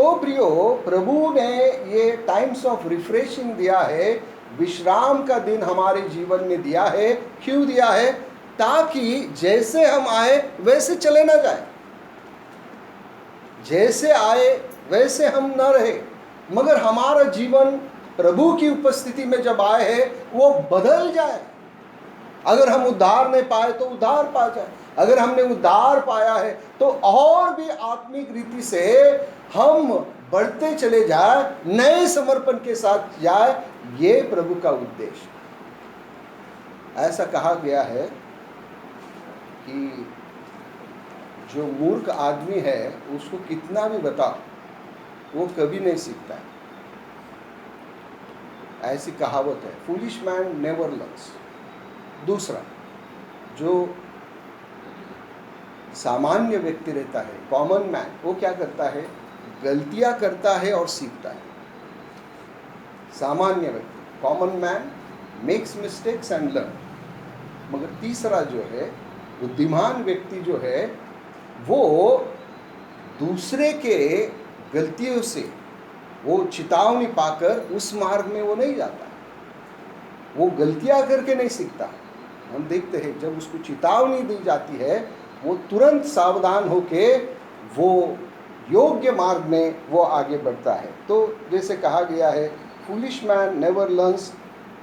तो प्रियो, प्रभु ने ये टाइम्स ऑफ रिफ्रेशिंग दिया है, विश्राम का दिन हमारे जीवन में दिया है। क्यों दिया है? ताकि जैसे हम आए वैसे चले ना जाए, जैसे आए वैसे हम न रहे, मगर हमारा जीवन प्रभु की उपस्थिति में जब आए हैं वो बदल जाए। अगर हम उद्धार नहीं पाए तो उद्धार पा जाए, अगर हमने उद्धार पाया है तो और भी आत्मिक रीति से हम बढ़ते चले जाए, नए समर्पण के साथ जाए। ये प्रभु का उद्देश्य। ऐसा कहा गया है कि जो मूर्ख आदमी है उसको कितना भी बताओ वो कभी नहीं सीखता है। ऐसी कहावत है, फूलिश मैन नेवर लर्न्स। दूसरा, जो सामान्य व्यक्ति रहता है, कॉमन मैन, वो क्या करता है? गलतियां करता है और सीखता है। सामान्य व्यक्ति, common man, makes mistakes and learn. मगर तीसरा जो है, बुद्धिमान व्यक्ति जो है, वो दूसरे के गलतियों से वो चेतावनी पाकर उस मार्ग में वो नहीं जाता, वो गलतियां करके नहीं सीखता। हम देखते हैं जब उसको चेतावनी दी जाती है वो तुरंत सावधान होके वो योग्य मार्ग में वो आगे बढ़ता है। तो जैसे कहा गया है, foolish man never learns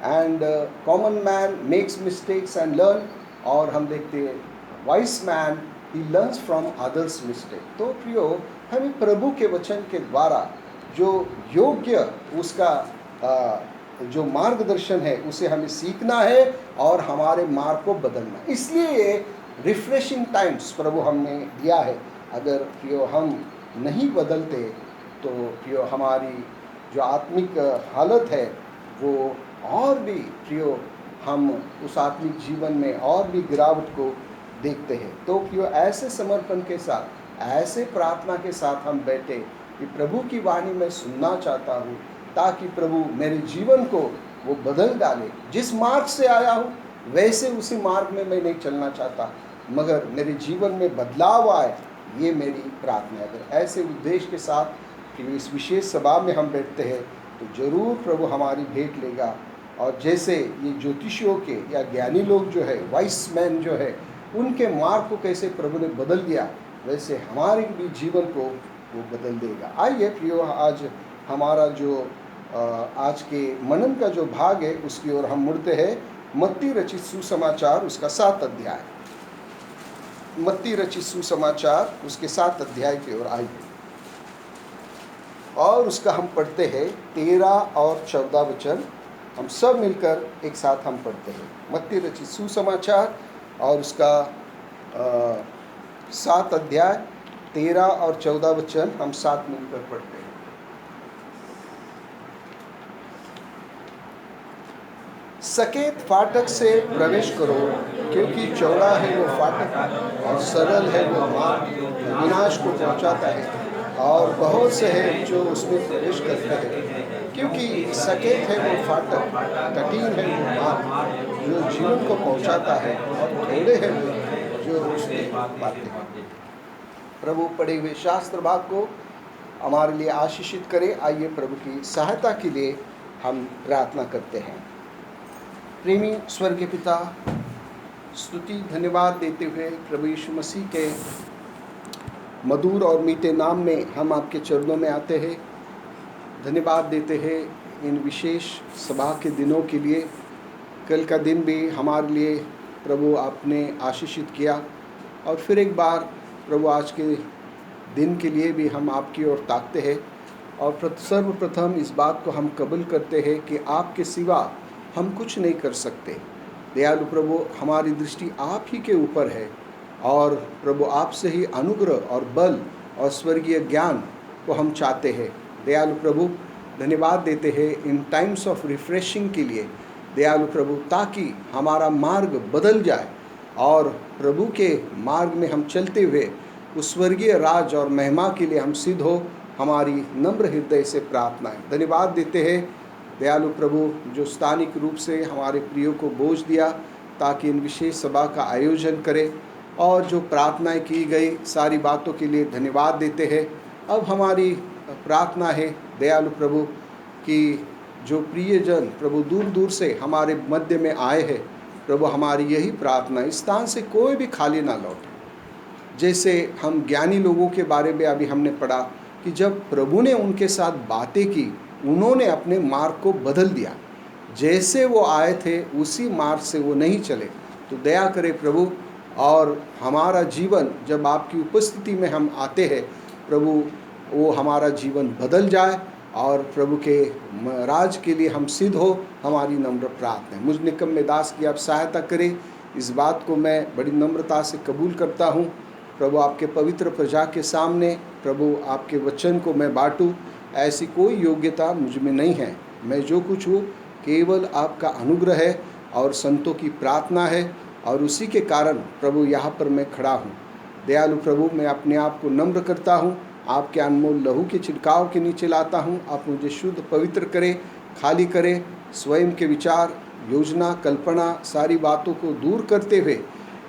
and common man makes mistakes and learn. और हम देखते हैं vice man he learns from others mistake. तो प्रियो, हमें प्रभु के वचन के द्वारा जो योग्य उसका जो मार्गदर्शन है उसे हमें सीखना है और हमारे मार्ग को बदलना। इसलिए रिफ्रेशिंग टाइम्स प्रभु हमने दिया है। अगर प्रियो हम नहीं बदलते तो प्रियो हमारी जो आत्मिक हालत है वो और भी प्रियो, हम उस आत्मिक जीवन में और भी गिरावट को देखते हैं। तो प्रियो, ऐसे समर्पण के साथ, ऐसे प्रार्थना के साथ हम बैठे कि प्रभु की वाणी मैं सुनना चाहता हूँ, ताकि प्रभु मेरे जीवन को वो बदल डाले। जिस मार्ग से आया हूँ वैसे उसी मार्ग में मैं नहीं चलना चाहता, मगर मेरे जीवन में बदलाव आए, ये मेरी प्रार्थना है। अगर ऐसे उद्देश्य के साथ कि इस विशेष सभा में हम बैठते हैं तो जरूर प्रभु हमारी भेंट लेगा। और जैसे ये ज्योतिषियों के या ज्ञानी लोग जो है, वाइस मैन जो है, उनके मार्ग को कैसे प्रभु ने बदल दिया, वैसे हमारे भी जीवन को वो बदल देगा। आइए प्रियो, आज हमारा जो आज के मनन का जो भाग है उसकी ओर हम मुड़ते हैं। मत्ती रचित सुसमाचार उसका 7 अध्याय, मत्ती रचित सुसमाचार उसके 7 अध्याय की ओर आइए और उसका हम पढ़ते हैं 13 और 14 वचन। हम सब मिलकर एक साथ हम पढ़ते हैं मत्ती रचित सुसमाचार और उसका 7 अध्याय 13 और 14 वचन हम साथ मिलकर पढ़ते हैं। सकेत फाटक से प्रवेश करो, क्योंकि चौड़ा है वो फाटक और सरल है वो मार्ग विनाश को पहुंचाता है, और बहुत से हैं जो उसमें प्रवेश करते हैं। क्योंकि सकेत है वो फाटक, कठिन है वो मार्ग जो जीवन को पहुंचाता है, और थोड़े हैं वो जो उसमें पाते हैं। प्रभु पढ़े हुए शास्त्र भाग को हमारे लिए आशीषित करे। आइए प्रभु की सहायता के लिए हम प्रार्थना करते हैं। प्रेमी स्वर्गीय पिता, स्तुति धन्यवाद देते हुए प्रभु यीशु मसीह के मधुर और मीठे नाम में हम आपके चरणों में आते हैं। धन्यवाद देते हैं इन विशेष सभा के दिनों के लिए। कल का दिन भी हमारे लिए प्रभु आपने आशीषित किया, और फिर एक बार प्रभु आज के दिन के लिए भी हम आपकी ओर ताकते हैं। और सर्वप्रथम इस बात को हम कबूल करते हैं कि आपके सिवा हम कुछ नहीं कर सकते। दयालु प्रभु, हमारी दृष्टि आप ही के ऊपर है, और प्रभु आपसे ही अनुग्रह और बल और स्वर्गीय ज्ञान को हम चाहते हैं। दयालु प्रभु, धन्यवाद देते हैं इन टाइम्स ऑफ रिफ्रेशिंग के लिए। दयालु प्रभु, ताकि हमारा मार्ग बदल जाए और प्रभु के मार्ग में हम चलते हुए उस स्वर्गीय राज और महिमा के लिए हम सिद्ध हो। हमारी नम्र हृदय से प्रार्थना है। धन्यवाद देते हैं दयालु प्रभु, जो स्थानिक रूप से हमारे प्रियो को बोझ दिया ताकि इन विशेष सभा का आयोजन करें, और जो प्रार्थनाएं की गई सारी बातों के लिए धन्यवाद देते हैं। अब हमारी प्रार्थना है दयालु प्रभु कि जो प्रियजन प्रभु दूर दूर से हमारे मध्य में आए हैं प्रभु, हमारी यही प्रार्थना, इस स्थान से कोई भी खाली ना लौटे। जैसे हम ज्ञानी लोगों के बारे में अभी हमने पढ़ा कि जब प्रभु ने उनके साथ बातें की, उन्होंने अपने मार्ग को बदल दिया, जैसे वो आए थे उसी मार्ग से वो नहीं चले। तो दया करे प्रभु, और हमारा जीवन जब आपकी उपस्थिति में हम आते हैं प्रभु, वो हमारा जीवन बदल जाए और प्रभु के राज के लिए हम सिद्ध हो, हमारी नम्र प्रार्थना है। मुझ निकम्मे दास की आप सहायता करें, इस बात को मैं बड़ी नम्रता से कबूल करता हूँ प्रभु। आपके पवित्र प्रजा के सामने प्रभु आपके वचन को मैं बांटूँ, ऐसी कोई योग्यता मुझ में नहीं है। मैं जो कुछ हूँ केवल आपका अनुग्रह है और संतों की प्रार्थना है, और उसी के कारण प्रभु यहाँ पर मैं खड़ा हूँ। दयालु प्रभु, मैं अपने आप को नम्र करता हूँ, आपके अनमोल लहू के छिड़काव के नीचे लाता हूँ। आप मुझे शुद्ध पवित्र करें, खाली करें, स्वयं के विचार, योजना, कल्पना, सारी बातों को दूर करते हुए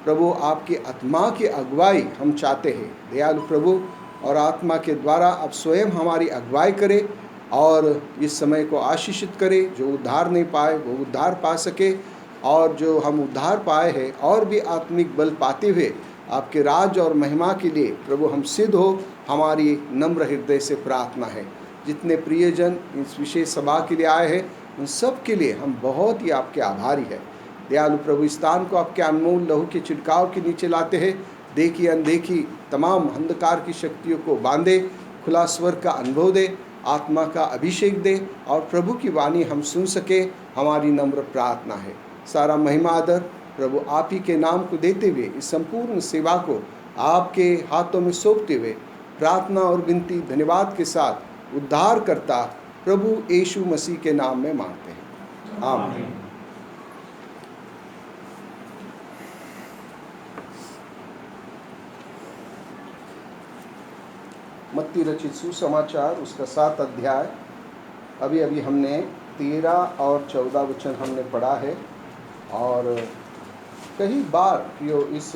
प्रभु आपकी आत्मा की अगुवाई हम चाहते हैं दयालु प्रभु। और आत्मा के द्वारा आप स्वयं हमारी अगुवाई करें और इस समय को आशीषित करें। जो उद्धार नहीं पाए वो उद्धार पा सके, और जो हम उद्धार पाए हैं और भी आत्मिक बल पाते हुए आपके राज और महिमा के लिए प्रभु हम सिद्ध हो, हमारी नम्र हृदय से प्रार्थना है। जितने प्रियजन इस विशेष सभा के लिए आए हैं उन सब के लिए हम बहुत ही आपके आभारी हैं दयालु प्रभु। इस स्थान को आपके अनमोल लहू के छिड़काव के नीचे लाते हैं। देखी अनदेखी तमाम अंधकार की शक्तियों को बांधे, खुला स्वर का अनुभव दे, आत्मा का अभिषेक दे, और प्रभु की वाणी हम सुन सके, हमारी नम्र प्रार्थना है। सारा महिमा आदर प्रभु आप ही के नाम को देते हुए इस संपूर्ण सेवा को आपके हाथों में सौंपते हुए प्रार्थना और विनती धन्यवाद के साथ उद्धार करता प्रभु यीशु मसीह के नाम में मांगते हैं, आमीन। मत्ती रचित सुसमाचार उसका 7 अध्याय, अभी अभी हमने 13 और 14 वचन हमने पढ़ा है। और कई बार जो इस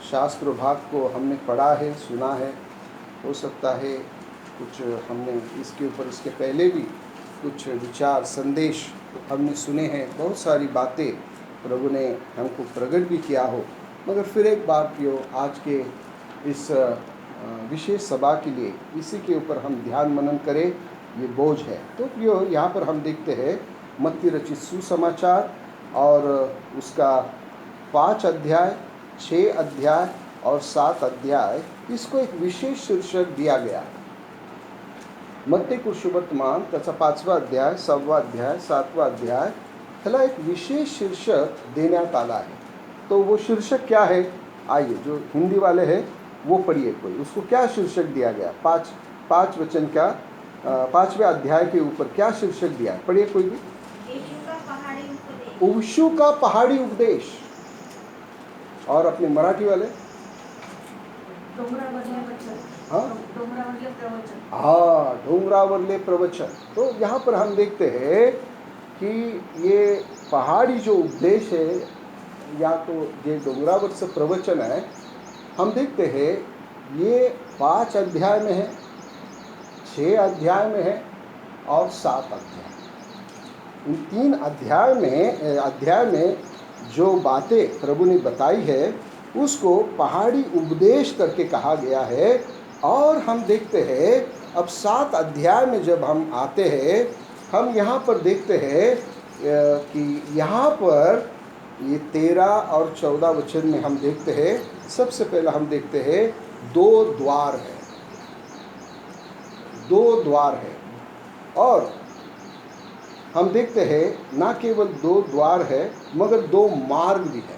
शास्त्र भाग को हमने पढ़ा है, सुना है, हो सकता है कुछ हमने इसके ऊपर इसके पहले भी कुछ विचार संदेश हमने सुने हैं, बहुत सारी बातें प्रभु ने हमको प्रकट भी किया हो, मगर फिर एक बार प्रियो आज के इस विशेष सभा के लिए इसी के ऊपर हम ध्यान मनन करें, ये बोझ है। तो प्रियो यहाँ पर हम देखते हैं मत्ती रचित सुसमाचार और उसका 5 अध्याय, 6 अध्याय और 7 अध्याय, इसको एक विशेष शीर्षक दिया गया। मत्ती कुशुवर्तमान त्याचा 5वा अध्याय, 6वा अध्याय, 7वा अध्याय ह्याला एक विशेष शीर्षक देण्यात आला है। तो वो शीर्षक क्या है, आइए जो हिंदी वाले हैं वो पढ़िए, कोई उसको क्या शीर्षक दिया गया। 5 वचन का 5वें अध्याय के ऊपर क्या शीर्षक दिया है, पढ़िए कोई भी। यीशु का पहाड़ी उपदेश। और अपने मराठी वाले डोंगरावरले प्रवचन। तो यहाँ पर हम देखते हैं कि ये पहाड़ी जो उपदेश है या तो ये डोंगरावर से प्रवचन है, हम देखते हैं ये 5 अध्याय में है, 6 अध्याय में है और 7 अध्याय। इन 3 अध्याय में जो बातें प्रभु ने बताई है उसको पहाड़ी उपदेश करके कहा गया है। और हम देखते हैं अब 7 अध्याय में जब हम आते हैं, हम यहाँ पर देखते हैं कि यहाँ पर ये 13 और 14 वचन में हम देखते हैं, सबसे पहले हम देखते हैं 2 द्वार है, 2 द्वार है। और हम देखते हैं ना केवल 2 द्वार है मगर 2 मार्ग भी है।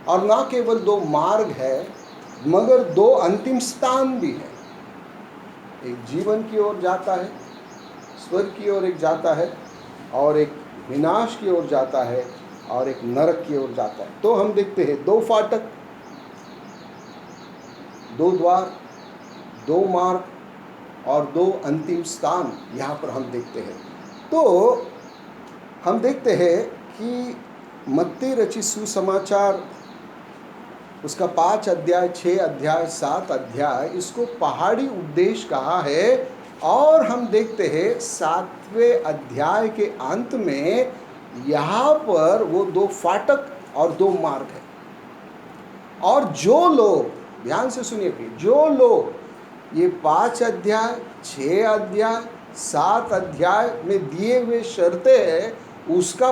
और ना केवल 2 मार्ग है मगर 2 अंतिम स्थान भी है। एक जीवन की ओर जाता है, स्वर्ग की ओर एक जाता है, और एक विनाश की ओर जाता है, और एक नरक की ओर जाता है। तो हम देखते हैं 2 फाटक, 2 द्वार, 2 मार्ग और 2 अंतिम स्थान यहाँ पर हम देखते हैं। तो हम देखते हैं कि मत्ती रचित सुसमाचार उसका 5 अध्याय, 6 अध्याय, 7 अध्याय, इसको पहाड़ी उपदेश कहा है। और हम देखते हैं 7वें अध्याय के अंत में यहाँ पर वो 2 फाटक और 2 मार्ग है। और जो लोग, ध्यान से सुनिए कि जो लोग ये 5 अध्याय, 6 अध्याय, 7 अध्याय में दिए हुए शर्तें हैं उसका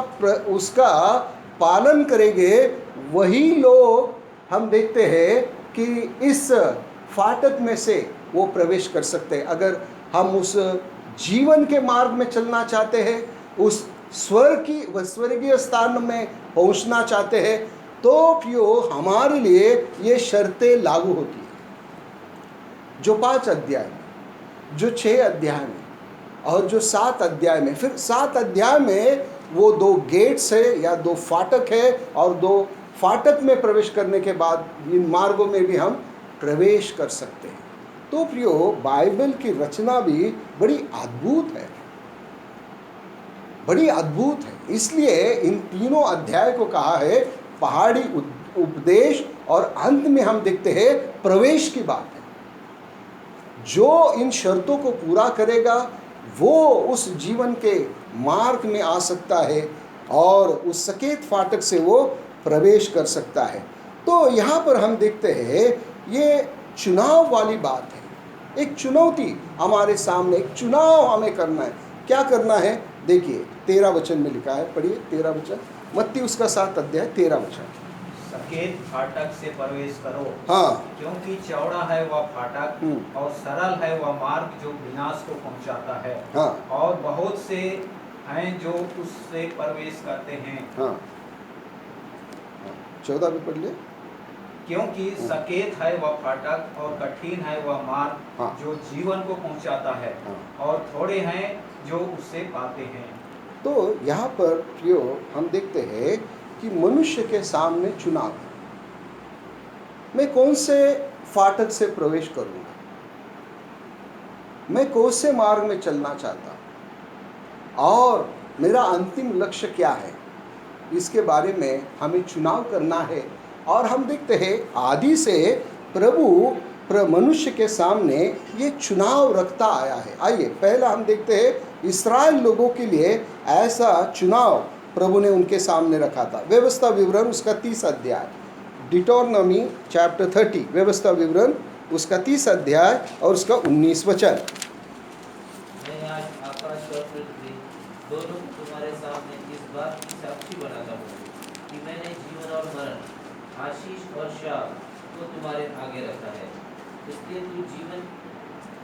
पालन करेंगे, वही लोग हम देखते हैं कि इस फाटक में से वो प्रवेश कर सकते हैं। अगर हम उस जीवन के मार्ग में चलना चाहते हैं, उस स्वर्गीय स्थान में पहुंचना चाहते हैं, तो प्रियो हमारे लिए ये शर्तें लागू होती है। जो 5 अध्याय में, जो 6 अध्याय में और जो 7 अध्याय में, फिर 7 अध्याय में वो 2 गेट्स है या 2 फाटक है, और 2 फाटक में प्रवेश करने के बाद इन मार्गों में भी हम प्रवेश कर सकते हैं। तो प्रियो बाइबल की रचना भी बड़ी अद्भुत है, बड़ी अद्भुत है। इसलिए इन तीनों अध्याय को कहा है पहाड़ी उपदेश, और अंत में हम देखते हैं प्रवेश की बात है। जो इन शर्तों को पूरा करेगा वो उस जीवन के मार्ग में आ सकता है और उस सकेत फाटक से वो प्रवेश कर सकता है। तो यहाँ पर हम देखते हैं ये चुनाव वाली बात है। एक चुनौती हमारे सामने, एक चुनाव हमें करना है। क्या करना है? देखिए 13 वचन में लिखा है, पढ़िए 13 वचन, मत्ती उसका 7 अध्याय 13 वचन। सकेत फाटक से प्रवेश करो, हाँ, क्योंकि चौड़ा है वह फाटक और सरल है वह मार्ग जो विनाश को पहुंचाता है, हाँ, और बहुत से हैं जो उससे प्रवेश करते हैं। हाँ, 14 भी पढ़ ले। क्योंकि सकेत है वह फाटक और कठिन है वह मार्ग हाँ। जो जीवन को पहुंचाता है, हाँ। और थोड़े हैं जो उससे पाते हैं। तो यहाँ पर प्रियो हम देखते हैं कि मनुष्य के सामने चुनाव है। मैं कौन से फाटक से प्रवेश करूंगा, मैं कौन से मार्ग में चलना चाहता हूं, और मेरा अंतिम लक्ष्य क्या है, इसके बारे में हमें चुनाव करना है। और हम देखते हैं आदि से प्रभु मनुष्य के सामने ये चुनाव रखता आया है। आइए पहला हम देखते हैं इस्राएल लोगों के लिए ऐसा चुनाव प्रभु ने उनके सामने रखा था। व्यवस्था विवरण उसका 30 अध्याय, डिटोनॉमी चैप्टर 30, व्यवस्था विवरण उसका 30 अध्याय और उसका 19 वचन। मैं आज आकाश और पृथ्वी दोनों तुम्हारे सामने इस बात की साक्षी बनाता हूँ कि मैंने जीवन और मरण, आशीष और शाप को तुम्हारे आगे रखा है। इसलिए तू जीवन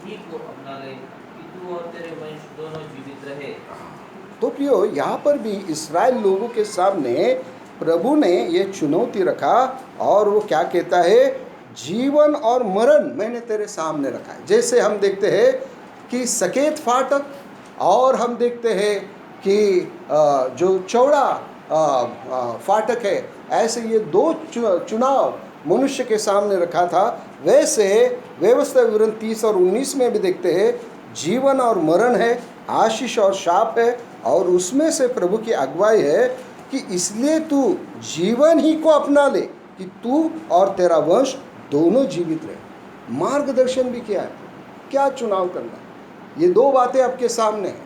ही को अपना ले कि तू और तेरे वंश दोनों जीवित रहे। तो प्रियो यहाँ पर भी इस्राएल लोगों के सामने प्रभु ने ये चुनौती रखा, और वो क्या कहता है? जीवन और मरण मैंने तेरे सामने रखा है। जैसे हम देखते हैं कि सकेत फाटक, और हम देखते हैं कि जो चौड़ा फाटक है, ऐसे ये 2 चुनाव मनुष्य के सामने रखा था। वैसे व्यवस्था विवरण 30 और 19 में भी देखते हैं जीवन और मरण है, आशीष और शाप है, और उसमें से प्रभु की अगुवाई है कि इसलिए तू जीवन ही को अपना ले कि तू और तेरा वंश दोनों जीवित रहे। मार्गदर्शन भी किया है, क्या चुनाव करना है। ये 2 बातें आपके सामने हैं,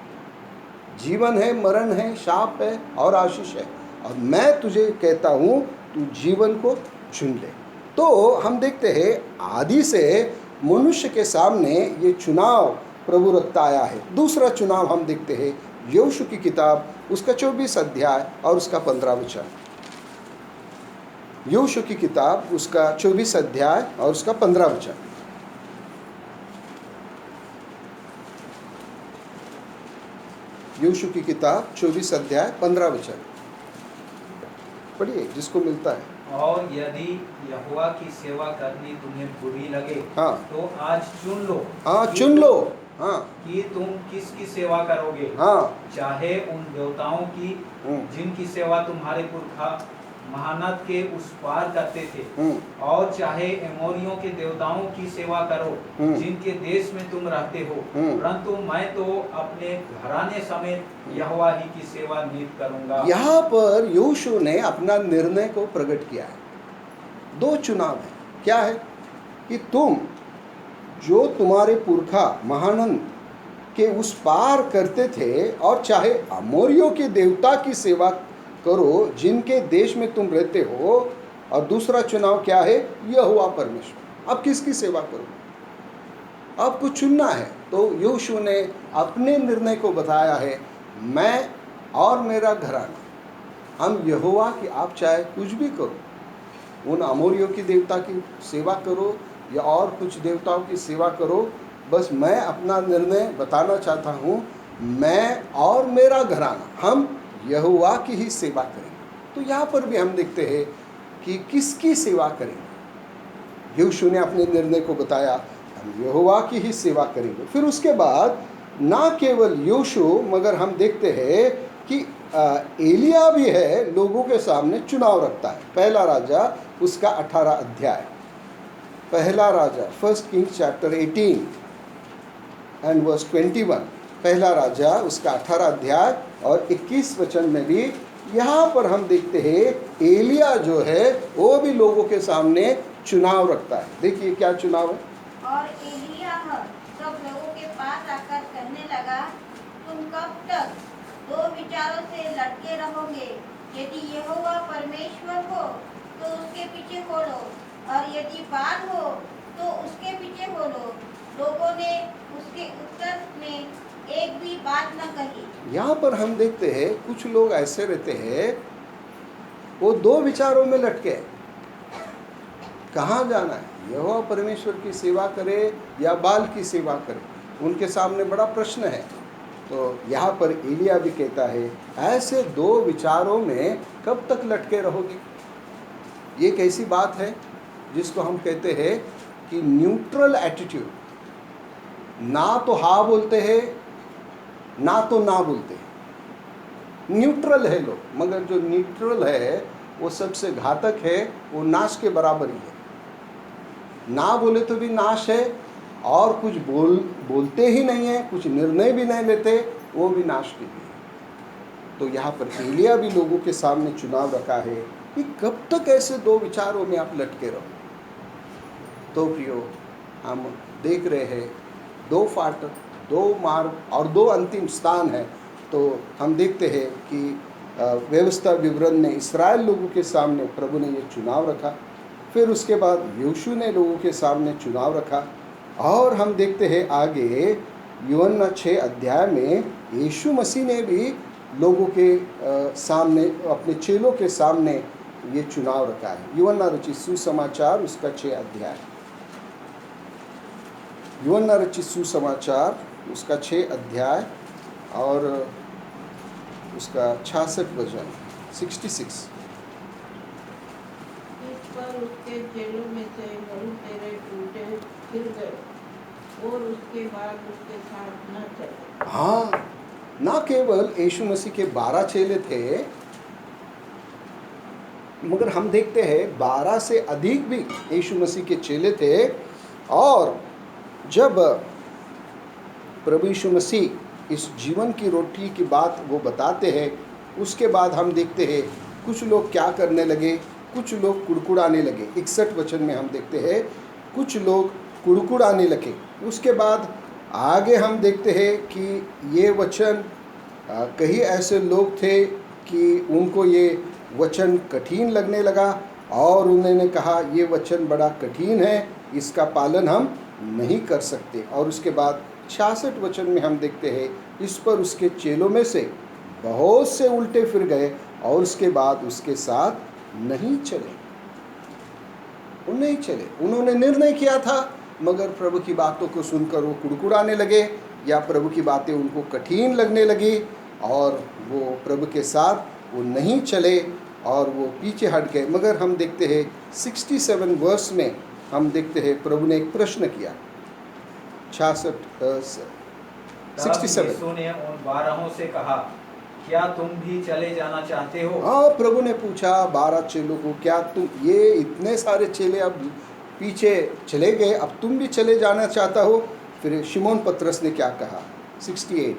जीवन है, मरण है, शाप है और आशीष है, और मैं तुझे कहता हूँ तू जीवन को चुन ले। तो हम देखते हैं आदि से मनुष्य के सामने ये चुनाव प्रभु रखता आया है। दूसरा चुनाव हम देखते हैं यहोशू की किताब उसका 24 अध्याय और उसका 15 वचन। यहोशू की किताब उसका 24 अध्याय और उसका 15 वचन। यहोशू की किताब 24 अध्याय 15 वचन पढ़िए, जिसको मिलता है। और यदि यहोवा की सेवा करनी तुम्हें बुरी लगे, हाँ, तो आज चुन लो। हाँ, कि चुन लो। हाँ, कि तुम किसकी सेवा करोगे, हाँ, चाहे उन देवताओं की जिनकी सेवा तुम्हारे पुरखा महानद के उस पार करते थे, और चाहे एमोरियों के देवताओं की सेवा करो जिनके देश में तुम रहते हो, परंतु मैं तो अपने घराने समेत यहोवा ही की सेवा नित करूंगा। यहाँ पर यहोशू ने अपना निर्णय को प्रकट किया है। दो चुनाव है। क्या है कि तुम जो तुम्हारे पुरखा महानंद के उस पार करते थे, और चाहे अमोरियों के देवता की सेवा करो जिनके देश में तुम रहते हो। और दूसरा चुनाव क्या है? यहोवा परमेश्वर। अब किसकी सेवा करो? आपको चुनना है। तो यहोशू ने अपने निर्णय को बताया है, मैं और मेरा घराना हम यहोवा की, आप चाहे कुछ भी करो, उन अमोरियों की देवता की सेवा करो या और कुछ देवताओं की सेवा करो, बस मैं अपना निर्णय बताना चाहता हूँ, मैं और मेरा घराना हम यहोवा की ही सेवा करेंगे। तो यहाँ पर भी हम देखते हैं कि किसकी सेवा करेंगे। यहोशू ने अपने निर्णय को बताया, हम यहोवा की ही सेवा करेंगे। फिर उसके बाद ना केवल यहोशू, मगर हम देखते हैं कि एलिया भी है, लोगों के सामने चुनाव रखता है। पहला राजा उसका 18 अध्याय, पहला राजा 1 Kings चैप्टर 18 एंड वर्स 21। पहला राजा उसका 18 अध्याय और 21 वचन में भी यहाँ पर हम देखते हैं एलिया जो है वो भी लोगों के सामने चुनाव रखता है। देखिए क्या चुनाव है। और एलिया सब लोगों के पास आकर कहने लगा, तुम कब तक दो विचारों से लटके रहोगे? यदि यहोवा परमेश्वर हो तो उसके पीछे हो लो, और यदि बाल हो तो उसके पीछे हो लो। लोगों ने उसके उत्तर में एक भी बात न कही। यहाँ पर हम देखते हैं कुछ लोग ऐसे रहते हैं, वो दो विचारों में लटके, कहाँ जाना है, यहोवा परमेश्वर की सेवा करे या बाल की सेवा करे, उनके सामने बड़ा प्रश्न है। तो यहाँ पर एलिया भी कहता है, ऐसे दो विचारों में कब तक लटके रहोगे। ये कैसी बात है जिसको हम कहते हैं कि न्यूट्रल एटीट्यूड, ना तो हाँ बोलते हैं ना तो ना बोलते हैं, न्यूट्रल है लोग। मगर जो न्यूट्रल है वो सबसे घातक है, वो नाश के बराबर ही है। ना बोले तो भी नाश है, और कुछ बोलते ही नहीं है, कुछ निर्णय भी नहीं लेते, वो भी नाश के लिए है। तो यहाँ पर एलिया भी लोगों के सामने चुनाव रखा है कि कब तक ऐसे दो विचारों में आप लटके रहो। तो प्रियो, हम देख रहे हैं दो फाटक, दो मार्ग और दो अंतिम स्थान है। तो हम देखते हैं कि व्यवस्था विवरण में इस्राएल लोगों के सामने प्रभु ने ये चुनाव रखा। फिर उसके बाद यहोशू ने लोगों के सामने चुनाव रखा। और हम देखते हैं आगे यूहन्ना 6 अध्याय में यीशु मसीह ने भी लोगों के सामने, अपने चेलों के सामने ये चुनाव रखा है। यूहन्ना रचित सुसमाचार उसका 6 अध्याय, यूहन्ना रचित सुसमाचार उसका 6 अध्याय और उसका 66 वचन 66। इस पर उसके चेलों में से बहुत तेरे उल्टे फिर गए और उसके बाद उसके साथ न चले। हाँ, ना केवल यीशु मसीह के 12 चेले थे, मगर हम देखते हैं 12 से अधिक भी यीशु मसीह के चेले थे। और जब प्रभु यीशु मसीह इस जीवन की रोटी की बात वो बताते हैं, उसके बाद हम देखते हैं कुछ लोग क्या करने लगे, कुछ लोग कुड़कुड़ाने लगे। 61 वचन में हम देखते हैं कुछ लोग कुड़कुड़ाने लगे। उसके बाद आगे हम देखते हैं कि ये वचन कई ऐसे लोग थे कि उनको ये वचन कठिन लगने लगा और उन्होंने कहा ये वचन बड़ा कठिन है, इसका पालन हम नहीं कर सकते। और उसके बाद 66 वचन में हम देखते हैं इस पर उसके चेलों में से बहुत से उल्टे फिर गए और उसके बाद उसके साथ नहीं चले। वो नहीं चले, उन्होंने निर्णय किया था मगर प्रभु की बातों को सुनकर वो कुड़कुड़ाने लगे या प्रभु की बातें उनको कठिन लगने लगी और वो प्रभु के साथ वो नहीं चले और वो पीछे हट गए। मगर हम देखते हैं 67 वर्ष में हम देखते हैं प्रभु ने एक प्रश्न किया। 67 यीशु ने उन 12 से कहा, क्या तुम भी चले जाना चाहते हो? हाँ, प्रभु ने पूछा 12 चेलों को, क्या तुम, ये इतने सारे चेले अब पीछे चले गए, अब तुम भी चले जाना चाहता हो? फिर शिमोन पतरस ने क्या कहा? 68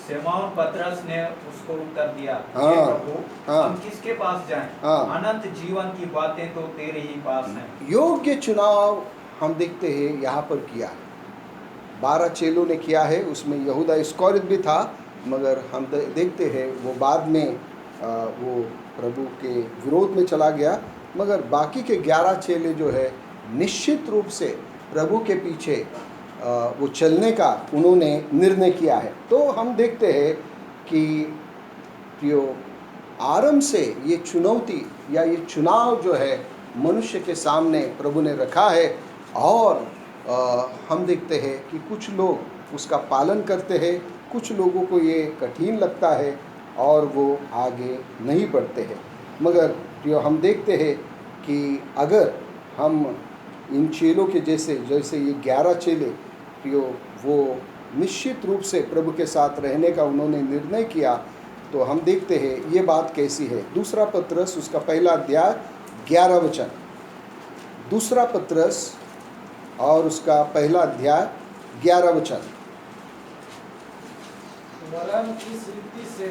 सिमोन पतरस ने उसको उत्तर दिया, हाँ, हे प्रभु, हाँ, हम किसके पास जाएं? हाँ। अनंत जीवन की बातें तो तेरे ही पास हैं। योग्य चुनाव हम देखते हैं यहाँ पर किया है। 12 चेलों ने किया है, उसमें यहूदा इस्करियोत भी था, मगर हम देखते हैं वो बाद में वो प्रभु के विरोध में चला गया। मगर बाकी के 11 चेले जो है निश्चित रूप से प्रभु के पीछे वो चलने का उन्होंने निर्णय किया है। तो हम देखते हैं कि प्रियो, आरंभ से ये चुनौती या ये चुनाव जो है मनुष्य के सामने प्रभु ने रखा है, और हम देखते हैं कि कुछ लोग उसका पालन करते हैं, कुछ लोगों को ये कठिन लगता है और वो आगे नहीं बढ़ते हैं। मगर प्रियो, हम देखते हैं कि अगर हम इन चेलों के जैसे ये 11 चेले प्रियो, वो निश्चित रूप से प्रभु के साथ रहने का उन्होंने निर्णय किया, तो हम देखते हैं ये बात कैसी है। दूसरा पत्रस उसका पहला अध्याय 11 वचन, दूसरा पत्रस और उसका पहला अध्याय 11 वचन। वरन इस रीति से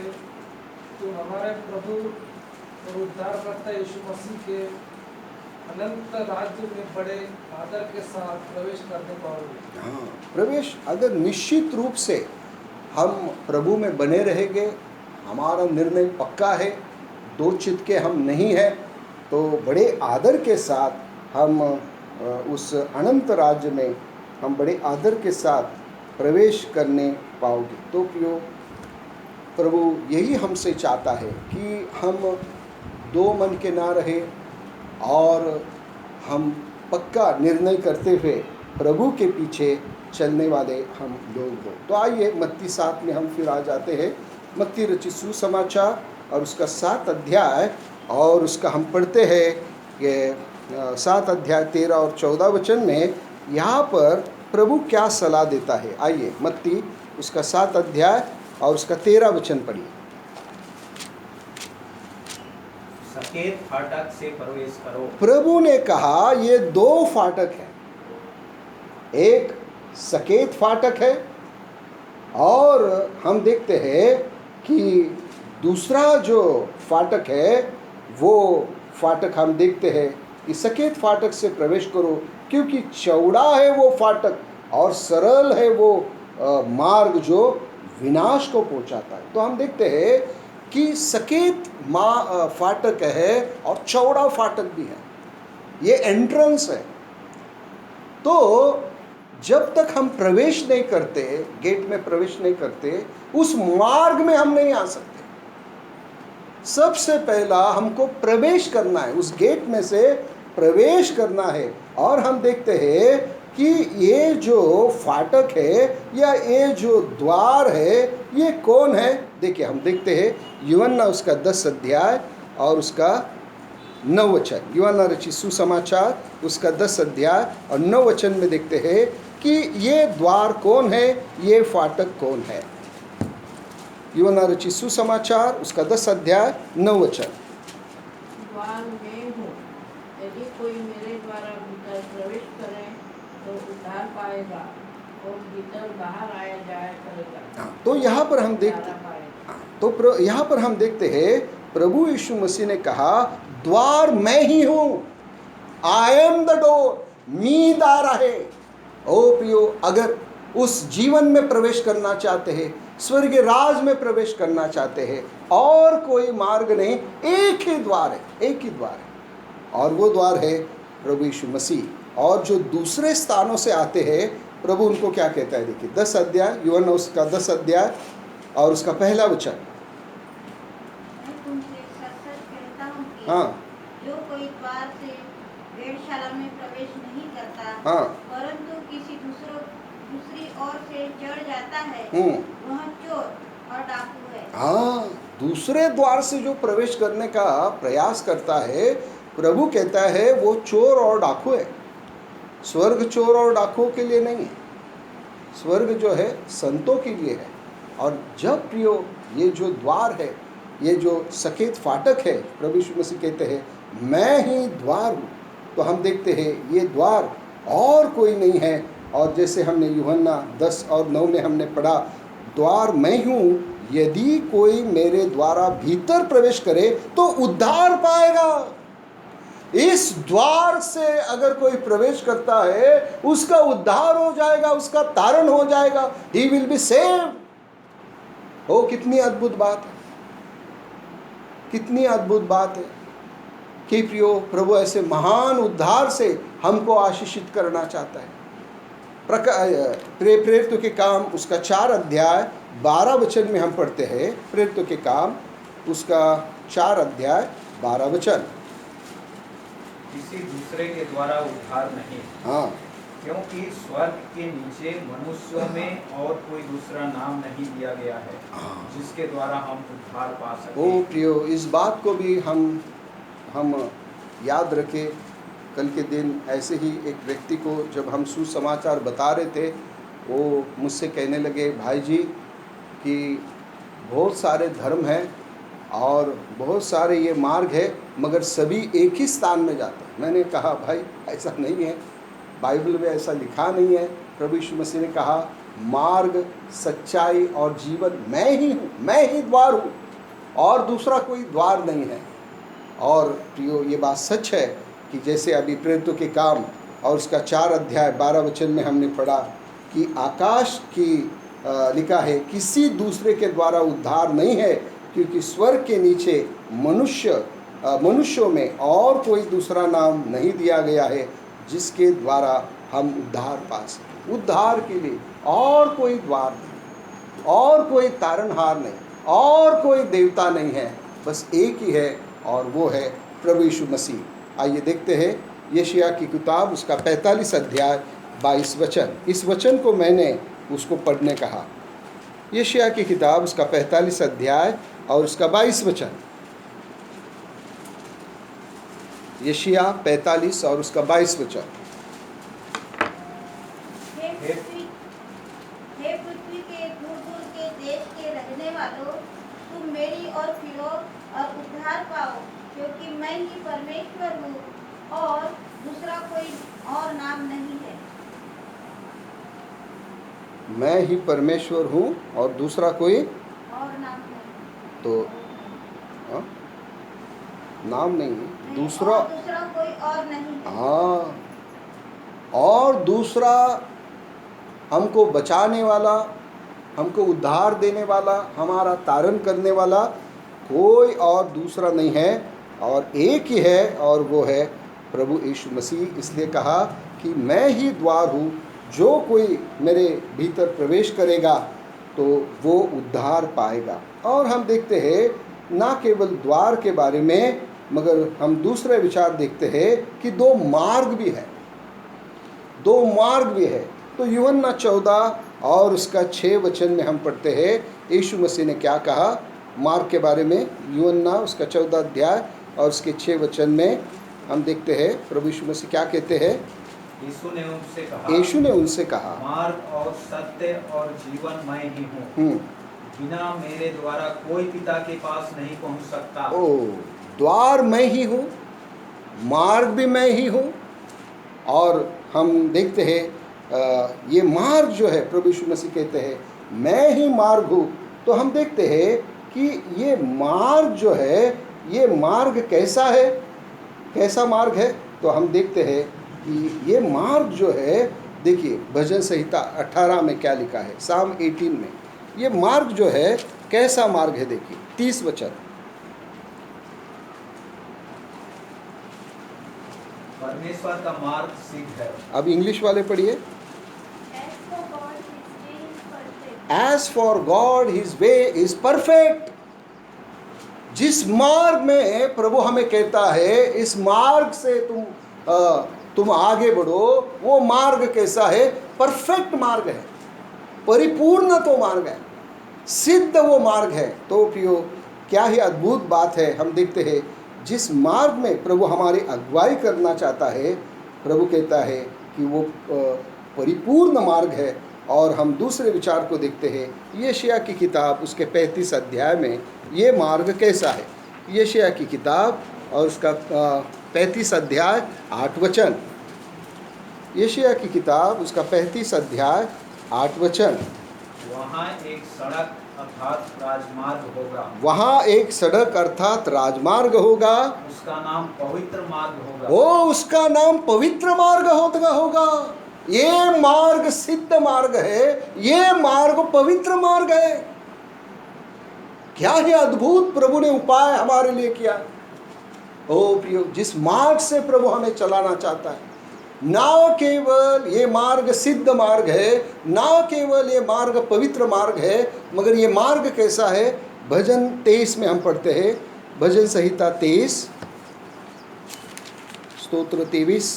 तुम हमारे प्रभु और उद्धारकर्ता यीशु मसीह के अनंत राज्य में बड़े आदर के साथ प्रवेश करने पाओगे। हाँ, प्रवेश अगर निश्चित रूप से हम प्रभु में बने रहेंगे, हमारा निर्णय पक्का है, दो चित के हम नहीं हैं, तो बड़े आदर के साथ हम उस अनंत राज्य में हम बड़े आदर के साथ प्रवेश करने पाओगे। तो प्रियो, प्रभु यही हमसे चाहता है कि हम दो मन के ना रहे और हम पक्का निर्णय करते हुए प्रभु के पीछे चलने वाले हम लोग हो। तो आइए मत्ती 7 में हम फिर आ जाते हैं। मत्ती रचित सुसमाचार और उसका 7 अध्याय, और उसका हम पढ़ते हैं कि 7 अध्याय 13 और 14 वचन में यहाँ पर प्रभु क्या सलाह देता है। आइए मत्ती उसका 7 अध्याय और उसका 13 वचन पढ़िए। सकेत फाटक से प्रवेश करो। प्रभु ने कहा ये 2 फाटक हैं, एक सकेत फाटक है और हम देखते हैं कि दूसरा जो फाटक है वो फाटक हम देखते हैं कि सकेत फाटक से प्रवेश करो, क्योंकि चौड़ा है वो फाटक और सरल है वो मार्ग जो विनाश को पहुंचाता है। तो हम देखते हैं कि सकेत फाटक है और चौड़ा फाटक भी है, ये एंट्रेंस है। तो जब तक हम प्रवेश नहीं करते, गेट में प्रवेश नहीं करते, उस मार्ग में हम नहीं आ सकते। सबसे पहला हमको प्रवेश करना है, उस गेट में से प्रवेश करना है। और हम देखते हैं कि ये जो फाटक है या ये जो द्वार है, ये कौन है। देखिए हम देखते हैं यूहन्ना उसका 10 अध्याय और उसका 9 वचन। यूहन्ना रचित सुसमाचार उसका 10 अध्याय और 9 वचन में देखते हैं कि ये द्वार कौन है, ये फाटक कौन है। यूहन्ना रचित सुसमाचार उसका 10 अध्याय 9 वचन। द्वार मैं हूँ, यदि कोई मेरे द्वारा भीतर प्रवेश करे तो उद्धार पाएगा और भीतर बाहर आया जाया करेगा। तो यहाँ पर हम देखते यहाँ पर हम देखते हैं प्रभु यीशु मसीह ने कहा द्वार मैं ही हूँ, आई एम द डोर, मी द्वार है। ओ प्रियो, अगर उस जीवन में प्रवेश करना चाहते हैं, स्वर्गीय राज में प्रवेश करना चाहते हैं, और कोई मार्ग नहीं, एक ही द्वार है, एक ही द्वार है, और वो द्वार है प्रभु यीशु मसीह। और जो दूसरे स्थानों से आते हैं, प्रभु उनको क्या कहता है, देखिए 10 अध्याय यूहन्ना उसका 10 अध्याय और उसका पहला वचन। मैं तुमसे सच-सच कहता हूँ कि हाँ जो कोई द्वार से वेधशाला में प्रवेश नहीं करता, हाँ परंतु किसी दूसरी ओर से चढ़ जाता है, हम्म वह चोर और डाकू है। हाँ, दूसरे द्वार से जो प्रवेश करने का प्रयास करता है, प्रभु कहता है वो चोर और डाकू है। स्वर्ग चोर और डाकुओं के लिए नहीं है, स्वर्ग जो है संतों के लिए है। और जब प्रियो ये जो द्वार है, ये जो सकेत फाटक है, प्रभु यीशु मसीह कहते हैं मैं ही द्वार हूँ, तो हम देखते हैं ये द्वार और कोई नहीं है। और जैसे हमने यूहन्ना 10 और 9 में हमने पढ़ा द्वार मैं हूँ, यदि कोई मेरे द्वारा भीतर प्रवेश करे तो उद्धार पाएगा। इस द्वार से अगर कोई प्रवेश करता है उसका उद्धार हो जाएगा, उसका तारण हो जाएगा। He will be saved. ओ कितनी अद्भुत बात है, कितनी अद्भुत बात है कि प्रियो प्रभु ऐसे महान उद्धार से हमको आशीषित करना चाहता है। प्रेरितों के काम उसका 4 अध्याय 12 वचन में हम पढ़ते हैं। प्रेरितों के काम उसका 4 अध्याय 12 वचन। किसी दूसरे के द्वारा उद्धार नहीं, हाँ, क्योंकि स्वर्ग के नीचे मनुष्यों में और कोई दूसरा नाम नहीं दिया गया है जिसके द्वारा हम उद्धार पा सकें। ओ प्रियो, इस बात को भी हम याद रखें। कल के दिन ऐसे ही एक व्यक्ति को जब हम सुसमाचार बता रहे थे, वो मुझसे कहने लगे, भाई जी कि बहुत सारे धर्म हैं और बहुत सारे ये मार्ग है, मगर सभी एक ही स्थान में जाते हैं। मैंने कहा भाई ऐसा नहीं है, बाइबल में ऐसा लिखा नहीं है। प्रभु यीशु मसीह ने कहा मार्ग, सच्चाई और जीवन मैं ही हूँ, मैं ही द्वार हूँ और दूसरा कोई द्वार नहीं है। और प्रियो ये बात सच है कि जैसे अभी प्रेरितों के काम और उसका 4 अध्याय 12 वचन में हमने पढ़ा कि आकाश की लिखा है किसी दूसरे के द्वारा उद्धार नहीं है, क्योंकि स्वर्ग के नीचे मनुष्यों में और कोई दूसरा नाम नहीं दिया गया है जिसके द्वारा हम उद्धार पा सकें। उद्धार के लिए और कोई द्वार नहीं, और कोई तारणहार नहीं, और कोई देवता नहीं है, बस एक ही है और वो है प्रभु यीशु मसीह। आइए देखते हैं यशायाह की किताब उसका 45 अध्याय 22 वचन। इस वचन को मैंने उसको पढ़ने कहा। यशायाह की किताब उसका 45 अध्याय और उसका 22 वचन। यशायाह 45 और उसका 22 वचन। हे पृथ्वी के दूर दूर के देश के रहने वालों, तुम मेरी ओर फिरो और उद्धार पाओ, क्योंकि मैं ही परमेश्वर हूँ और दूसरा कोई और नाम नहीं है। मैं ही परमेश्वर हूँ और दूसरा कोई और नाम नहीं। तो नाम नहीं, दूसरा और दूसरा कोई और नहीं है। हाँ, और दूसरा हमको बचाने वाला, हमको उद्धार देने वाला, हमारा तारण करने वाला कोई और दूसरा नहीं है और एक ही है और वो है प्रभु यीशु मसीह। इसलिए कहा कि मैं ही द्वार हूँ, जो कोई मेरे भीतर प्रवेश करेगा तो वो उद्धार पाएगा। और हम देखते हैं ना केवल द्वार के बारे में, मगर हम दूसरे विचार देखते हैं कि 2 मार्ग भी है, 2 मार्ग भी है। तो यूहन्ना 14 और उसका 6 वचन में हम पढ़ते हैं यीशु मसीह ने क्या कहा मार्ग के बारे में। यूहन्ना उसका 14 अध्याय और उसके 6 वचन में हम देखते हैं प्रभु यीशु मसीह क्या कहते हैं। यीशु ने उनसे कहा मार्ग और सत्य और जीवन मैं ही हूँ, बिना मेरे द्वारा कोई पिता के पास नहीं पहुँच सकता। ओ, द्वार मैं ही हूँ, मार्ग भी मैं ही हूँ। और हम देखते हैं ये मार्ग जो है, प्रभु यीशु मसीह कहते हैं मैं ही मार्ग हूँ। तो हम देखते हैं कि ये मार्ग जो है, ये मार्ग कैसा है, कैसा मार्ग है। तो हम देखते हैं कि ये मार्ग जो है, देखिए भजन संहिता 18 में क्या लिखा है, साम 18 में ये मार्ग जो है कैसा मार्ग है। देखिए 30 वचन। परमेश्वर का मार्ग सिद्ध है। अब इंग्लिश वाले पढ़िए। As for God his way is perfect। जिस मार्ग में प्रभु हमें कहता है इस मार्ग से तुम आगे बढ़ो, वो मार्ग कैसा है, परफेक्ट मार्ग है, परिपूर्ण तो मार्ग है, सिद्ध वो मार्ग है। तो प्रियो क्या ही अद्भुत बात है। हम देखते हैं जिस मार्ग में प्रभु हमारी अगुवाई करना चाहता है, प्रभु कहता है कि वो परिपूर्ण मार्ग है। और हम दूसरे विचार को देखते हैं यशायाह की किताब उसके 35 अध्याय में ये मार्ग कैसा है। यशायाह की किताब और उसका 35 अध्याय 8 वचन। यशायाह की किताब उसका 35 अध्याय 8 वचन। वहाँ एक सड़क अर्थात राजमार्ग होगा, वहाँ एक सड़क अर्थात राजमार्ग होगा, उसका नाम पवित्र मार्ग होगा। वो उसका नाम पवित्र मार्ग होगा। ये मार्ग सिद्ध मार्ग है, ये मार्ग पवित्र मार्ग है। क्या ही अद्भुत प्रभु ने उपाय हमारे लिए किया। ओ प्रियो, जिस मार्ग से प्रभु हमें चलाना चाहता है, ना केवल ये मार्ग सिद्ध मार्ग है, ना केवल ये मार्ग पवित्र मार्ग है, मगर ये मार्ग कैसा है। भजन 23 में हम पढ़ते हैं, भजन संहिता 23, स्तोत्र 23,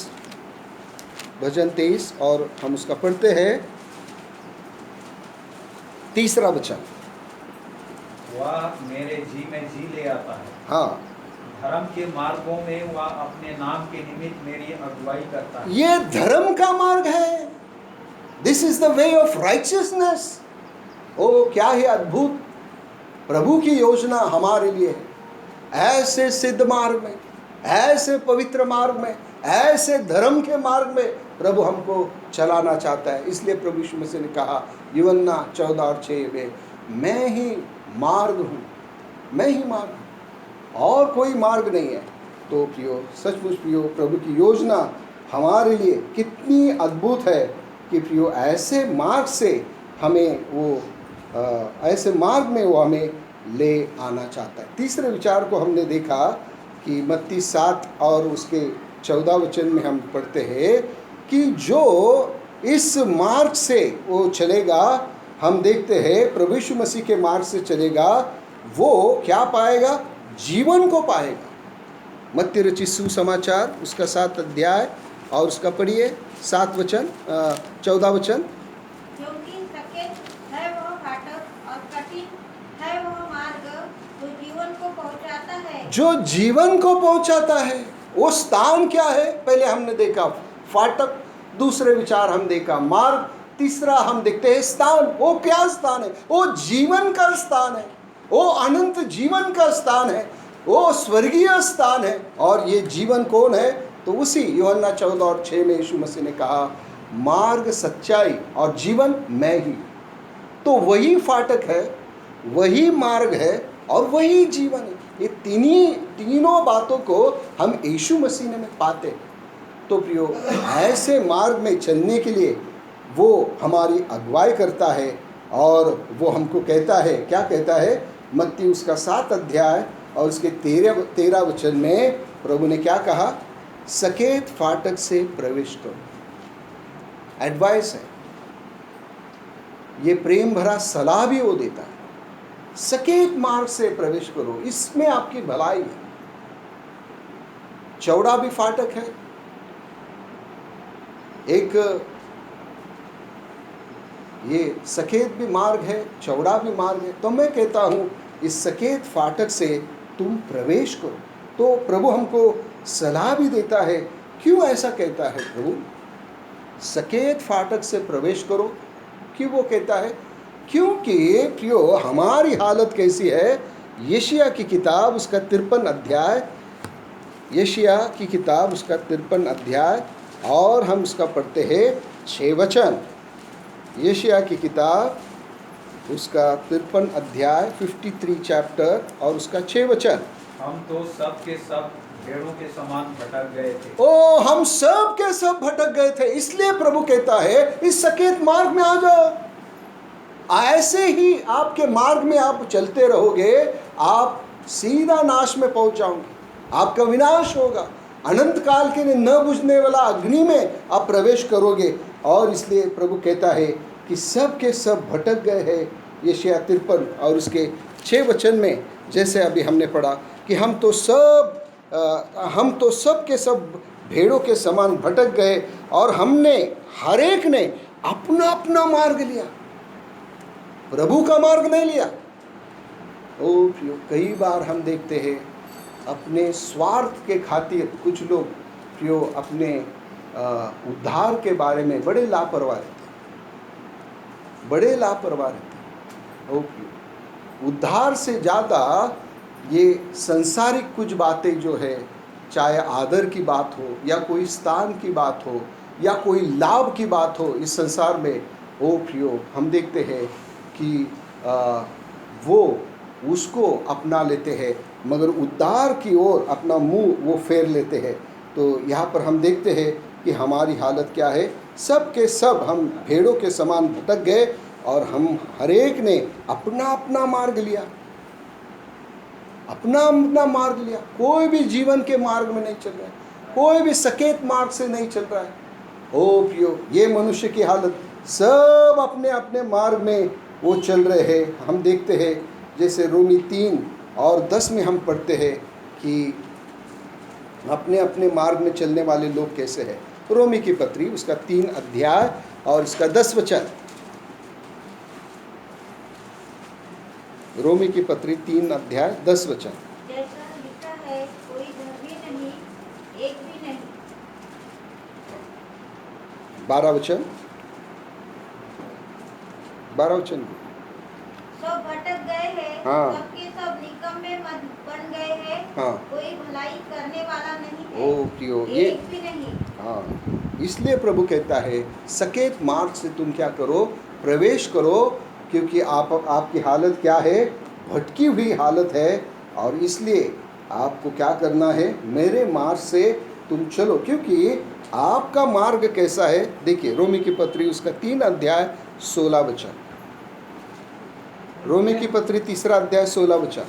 भजन 23, और हम उसका पढ़ते हैं 3रा वचन। वह मेरे जी में जी ले आता है, हाँ, धर्म के मार्गों में वह अपने नाम के निमित्त मेरी अगुवाई करता है। ये धर्म का मार्ग है। This is the way of righteousness. ओ क्या ही अद्भुत प्रभु की योजना हमारे लिए है। ऐसे सिद्ध मार्ग में, ऐसे पवित्र मार्ग में, ऐसे धर्म के मार्ग में प्रभु हमको चलाना चाहता है। इसलिए प्रभु यीशु मसीह ने कहा यूहन्ना 14:6 में, मैं ही मार्ग हूँ, मैं ही मार्ग हूँ, और कोई मार्ग नहीं है। तो प्रियो, सचमुच प्रियो, प्रभु की योजना हमारे लिए कितनी अद्भुत है कि प्रियो ऐसे मार्ग से हमें वो ऐसे मार्ग में वो हमें ले आना चाहता है। तीसरे विचार को हमने देखा कि मत्ती 7 और उसके 14 वचन में हम पढ़ते हैं कि जो इस मार्ग से वो चलेगा, हम देखते हैं प्रभु यीशु मसीह के मार्ग से चलेगा, वो क्या पाएगा? जीवन को पाएगा। मत्ती रचित सुसमाचार उसका 7 अध्याय और उसका पढ़िए 7 वचन 14 वचन। क्योंकि सकेत है वह फाटक और कठिन है वह मार्ग जो जीवन को पहुंचाता है। जो जीवन को पहुंचाता है, वो स्थान क्या है? पहले हमने देखा फाटक, दूसरे विचार हम देखा मार्ग, तीसरा हम देखते हैं स्थान। वो क्या स्थान है? वो जीवन का स्थान है, वो अनंत जीवन का स्थान है, वो स्वर्गीय स्थान है। और ये जीवन कौन है? तो उसी यूहन्ना 14:6 में यीशु मसीह ने कहा, मार्ग, सच्चाई और जीवन मैं ही। तो वही फाटक है, वही मार्ग है और वही जीवन है। ये तीनों बातों को हम यीशु मसीह में पाते। तो प्रियो, ऐसे मार्ग में चलने के लिए वो हमारी अगुवाई करता है और वो हमको कहता है, क्या कहता है? मत्ती उसका 7 अध्याय और उसके 13 वचन में प्रभु ने क्या कहा? सकेत फाटक से प्रवेश करो। एडवाइस है, ये प्रेम भरा सलाह भी वो देता है। सकेत मार्ग से प्रवेश करो, इसमें आपकी भलाई है। चौड़ा भी फाटक है, एक ये सकेत भी मार्ग है, चौड़ा भी मार्ग है। तो मैं कहता हूँ इस सकेत फाटक से तुम प्रवेश करो। तो प्रभु हमको सलाह भी देता है। क्यों ऐसा कहता है प्रभु? सकेत फाटक से प्रवेश करो, क्यों वो कहता है? क्योंकि प्रियो, हमारी हालत कैसी है? यशायाह की किताब उसका 53 अध्याय, यशायाह की किताब उसका 53 अध्याय और हम उसका पढ़ते हैं 6 वचन। यशायाह की किताब उसका 53 अध्याय 53 चैप्टर और उसका 6 वचन। हम तो सब के सब भेड़ों के समान भटक गए थे। ओ, हम सब के सब भटक गए थे। इसलिए प्रभु कहता है इस सकेत मार्ग में आ जाओ। ऐसे ही आपके मार्ग में आप चलते रहोगे, आप सीधा नाश में पहुंच जाओगे, आपका विनाश होगा। अनंत काल के लिए न बुझने वाला अग्नि में आप प्रवेश करोगे। और इसलिए प्रभु कहता है कि सब के सब भटक गए हैं। यशायाह 53 और उसके 6 वचन में जैसे अभी हमने पढ़ा कि हम तो सब के सब भेड़ों के समान भटक गए और हमने हर एक ने अपना अपना मार्ग लिया, प्रभु का मार्ग नहीं लिया। ओ प्रियो, कई बार हम देखते हैं अपने स्वार्थ के खातिर कुछ लोग प्रियो अपने उद्धार के बारे में बड़े लापरवाह रहते हैं। ओ प्रियो, उद्धार से ज़्यादा ये संसारिक कुछ बातें जो है, चाहे आदर की बात हो या कोई स्थान की बात हो या कोई लाभ की बात हो इस संसार में, ओ प्रियो, हम देखते हैं कि वो उसको अपना लेते हैं, मगर उद्धार की ओर अपना मुंह वो फेर लेते हैं। तो यहाँ पर हम देखते हैं कि हमारी हालत क्या है। सब के सब हम भेड़ों के समान भटक गए और हम हरेक ने अपना अपना मार्ग लिया, अपना अपना मार्ग लिया। कोई भी जीवन के मार्ग में नहीं चल रहा है, कोई भी सकेत मार्ग से नहीं चल रहा है। ओ प्रियो, ये मनुष्य की हालत, सब अपने अपने मार्ग में वो चल रहे हैं। हम देखते हैं जैसे रोमी 3:10 में हम पढ़ते हैं कि अपने अपने मार्ग में चलने वाले लोग कैसे हैं। रोमी की पत्री उसका 3 अध्याय और इसका 10 वचन। रोमी की पत्री 3 अध्याय 10 वचन। जैसा लिखा है, कोई धर्मी नहीं, एक भी नहीं। 12 वचन, 12 वचन। सब भटक गए हैं, हाँ। सबके सब निकम्मे बन गए हैं। हाँ। कोई भलाई करने वाला नहीं ओ है, प्रियो, ये एक भी नहीं। हाँ, इसलिए प्रभु कहता है सकेत मार्ग से तुम क्या करो, प्रवेश करो, क्योंकि आपकी हालत क्या है, भटकी हुई हालत है। और इसलिए आपको क्या करना है, मेरे मार्ग से तुम चलो। क्योंकि आपका मार्ग कैसा है, देखिए रोमी की पत्री उसका 3 अध्याय 16 वचन। रोमी की पत्री 3 अध्याय 16 वचन।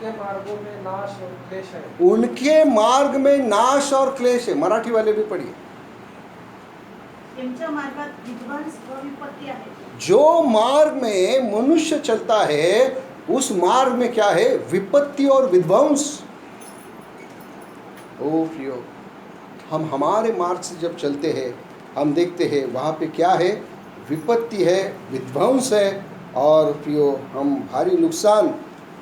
उनके मार्गों में नाश और क्लेश है। उनके मार्ग में नाश और क्लेश है। मराठी वाले भी पढ़िए। त्यांच्या मार्गात विध्वंस व विपत्ती आहे। जो मार्ग में मनुष्य चलता है उस मार्ग में क्या है, विपत्ति और विध्वंस। ओ प्रियो, हम हमारे मार्ग से जब चलते हैं हम देखते हैं वहाँ पे क्या है, विपत्ति है, विध्वंस है। और प्रियो, हम भारी नुकसान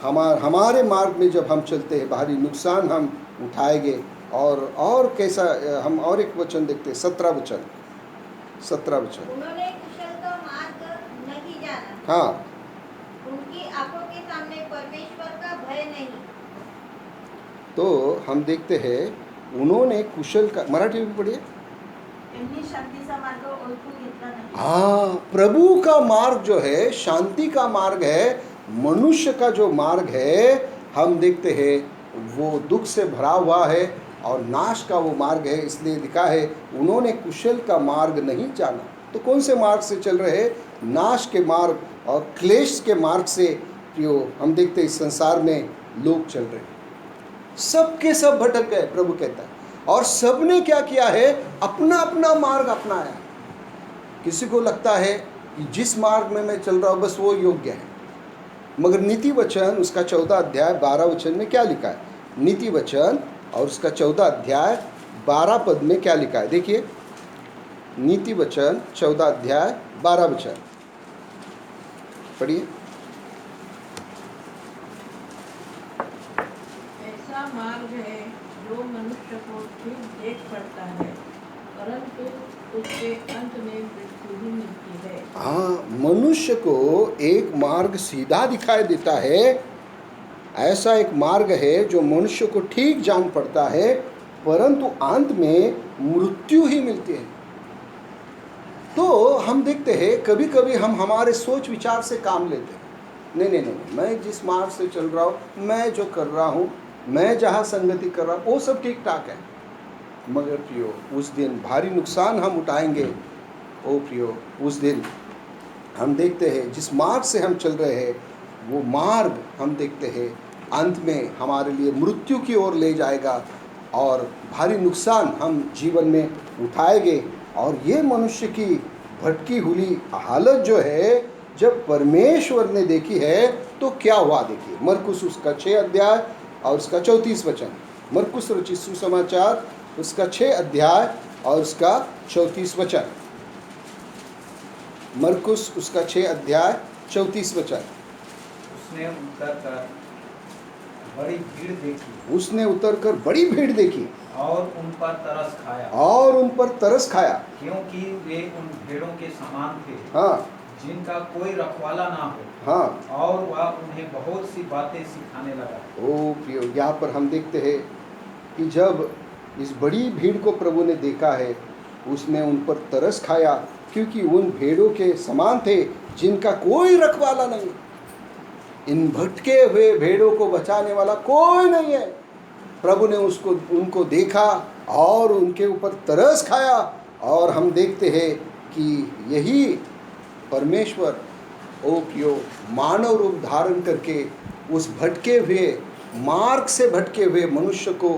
हमारे मार्ग में जब हम चलते हैं भारी नुकसान हम उठाएंगे। और कैसा, हम और एक वचन देखते हैं, 17 वचन। उन्होंने कुशल का मार्ग नहीं जाना। हाँ, उनकी आंखों के सामने परमेश्वर का भय नहीं। तो हम देखते हैं उन्होंने कुशल का, मराठी में पढ़िए। त्यांनी शांतीचा मार्ग ओळखून घेतला नाही। हाँ, प्रभु का मार्ग जो है शांति का मार्ग है। मनुष्य का जो मार्ग है हम देखते हैं वो दुख से भरा हुआ है और नाश का वो मार्ग है। इसलिए लिखा है उन्होंने कुशल का मार्ग नहीं जाना। तो कौन से मार्ग से चल रहे हैं, नाश के मार्ग और क्लेश के मार्ग से जो हम देखते हैं इस संसार में लोग चल रहे हैं। सबके सब भटक गए, प्रभु कहता है। और सबने क्या किया है, अपना अपना मार्ग अपनाया। किसी को लगता है कि जिस मार्ग में मैं चल रहा हूँ बस वो योग्य है, मगर नीति वचन उसका 14 अध्याय 12 वचन में क्या लिखा है। नीति वचन और उसका 14 अध्याय 12 पद में क्या लिखा है, देखिए। नीति वचन 14 अध्याय 12 वचन पढ़िए। ऐसा मार्ग है जो मनुष्य को ठीक देख पड़ता है, परंतु उसके अंत में मृत्यु ही मिलती है। हाँ, मनुष्य को एक मार्ग सीधा दिखाई देता है। ऐसा एक मार्ग है जो मनुष्य को ठीक जान पड़ता है, परंतु अंत में मृत्यु ही मिलती है। तो हम देखते हैं कभी कभी हम हमारे सोच विचार से काम लेते हैं। नहीं, मैं जिस मार्ग से चल रहा हूँ, मैं जो कर रहा हूँ, मैं जहाँ संगति कर रहा हूँ वो सब ठीक ठाक है। मगर प्रियो, उस दिन भारी नुकसान हम उठाएंगे। ओ प्रियो, उस दिन हम देखते हैं जिस मार्ग से हम चल रहे हैं वो मार्ग हम देखते हैं अंत में हमारे लिए मृत्यु की ओर ले जाएगा और भारी नुकसान हम जीवन में उठाएंगे। और ये मनुष्य की भटकी हुई हालत जो है जब परमेश्वर ने देखी है तो क्या हुआ, देखिए मरकुस उसका 6 अध्याय और उसका 34 वचन। मरकुस रचित सुसमाचार उसका 6 अध्याय और उसका 34 वचन। मरकुस उसका 6 अध्याय 34 वचन। उसने उतरकर बड़ी भीड़ देखी, उसने उतरकर बड़ी भीड़ देखी और उन पर तरस खाया, और उन पर तरस खाया, क्योंकि वे उन भेड़ों के समान थे हाँ जिनका कोई रखवाला ना हो, हाँ। और वह उन्हें बहुत सी बातें सिखाने लगा। ओ प्रियो, यहाँ पर हम देखते हैं कि जब इस बड़ी भीड़ को प्रभु ने देखा है उसने उन पर तरस खाया, क्योंकि उन भेड़ों के समान थे जिनका कोई रखवाला नहीं। इन भटके हुए भेड़ों को बचाने वाला कोई नहीं है। प्रभु ने उनको देखा और उनके ऊपर तरस खाया। और हम देखते हैं कि यही परमेश्वर ओ प्रियो मानव रूप धारण करके उस भटके हुए मार्ग से भटके हुए मनुष्य को,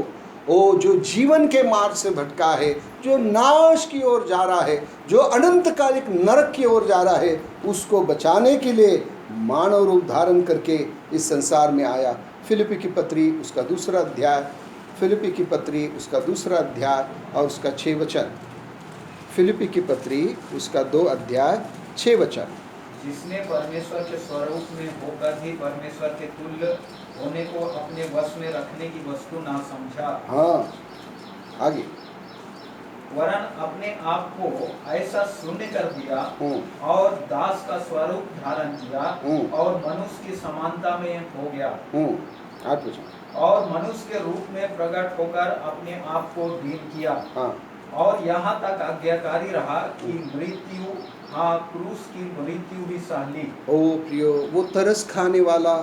ओ जो जीवन के मार्ग से भटका है, जो नाश की ओर जा रहा है, जो अनंतकालिक नरक की ओर जा रहा है, उसको बचाने के लिए मानव रूप धारण करके इस संसार में आया। फिलिपी की पत्री उसका दूसरा अध्याय, फिलिपी की पत्री उसका दूसरा अध्याय और उसका 6 वचन। फिलिपी की पत्री उसका 2 अध्याय 6 वचन। जिसने परमेश्वर के स्वरूप में होकर भी परमेश्वर के तुल्य होने को अपने वश में रखने की वस्तु ना समझा। हाँ, आगे। वरन अपने आप को ऐसा शून्य कर दिया और दास का स्वरूप धारण किया और मनुष्य की समानता में हो गया। 8 वचन। और मनुष्य के रूप में प्रकट होकर अपने आप को दीन किया। हाँ। और यहाँ तक आज्ञाकारी रहा कि मृत्यु, हाँ क्रूस की मृत्यु भी सह ली। ओ प्रियो, वो तरस खाने वाला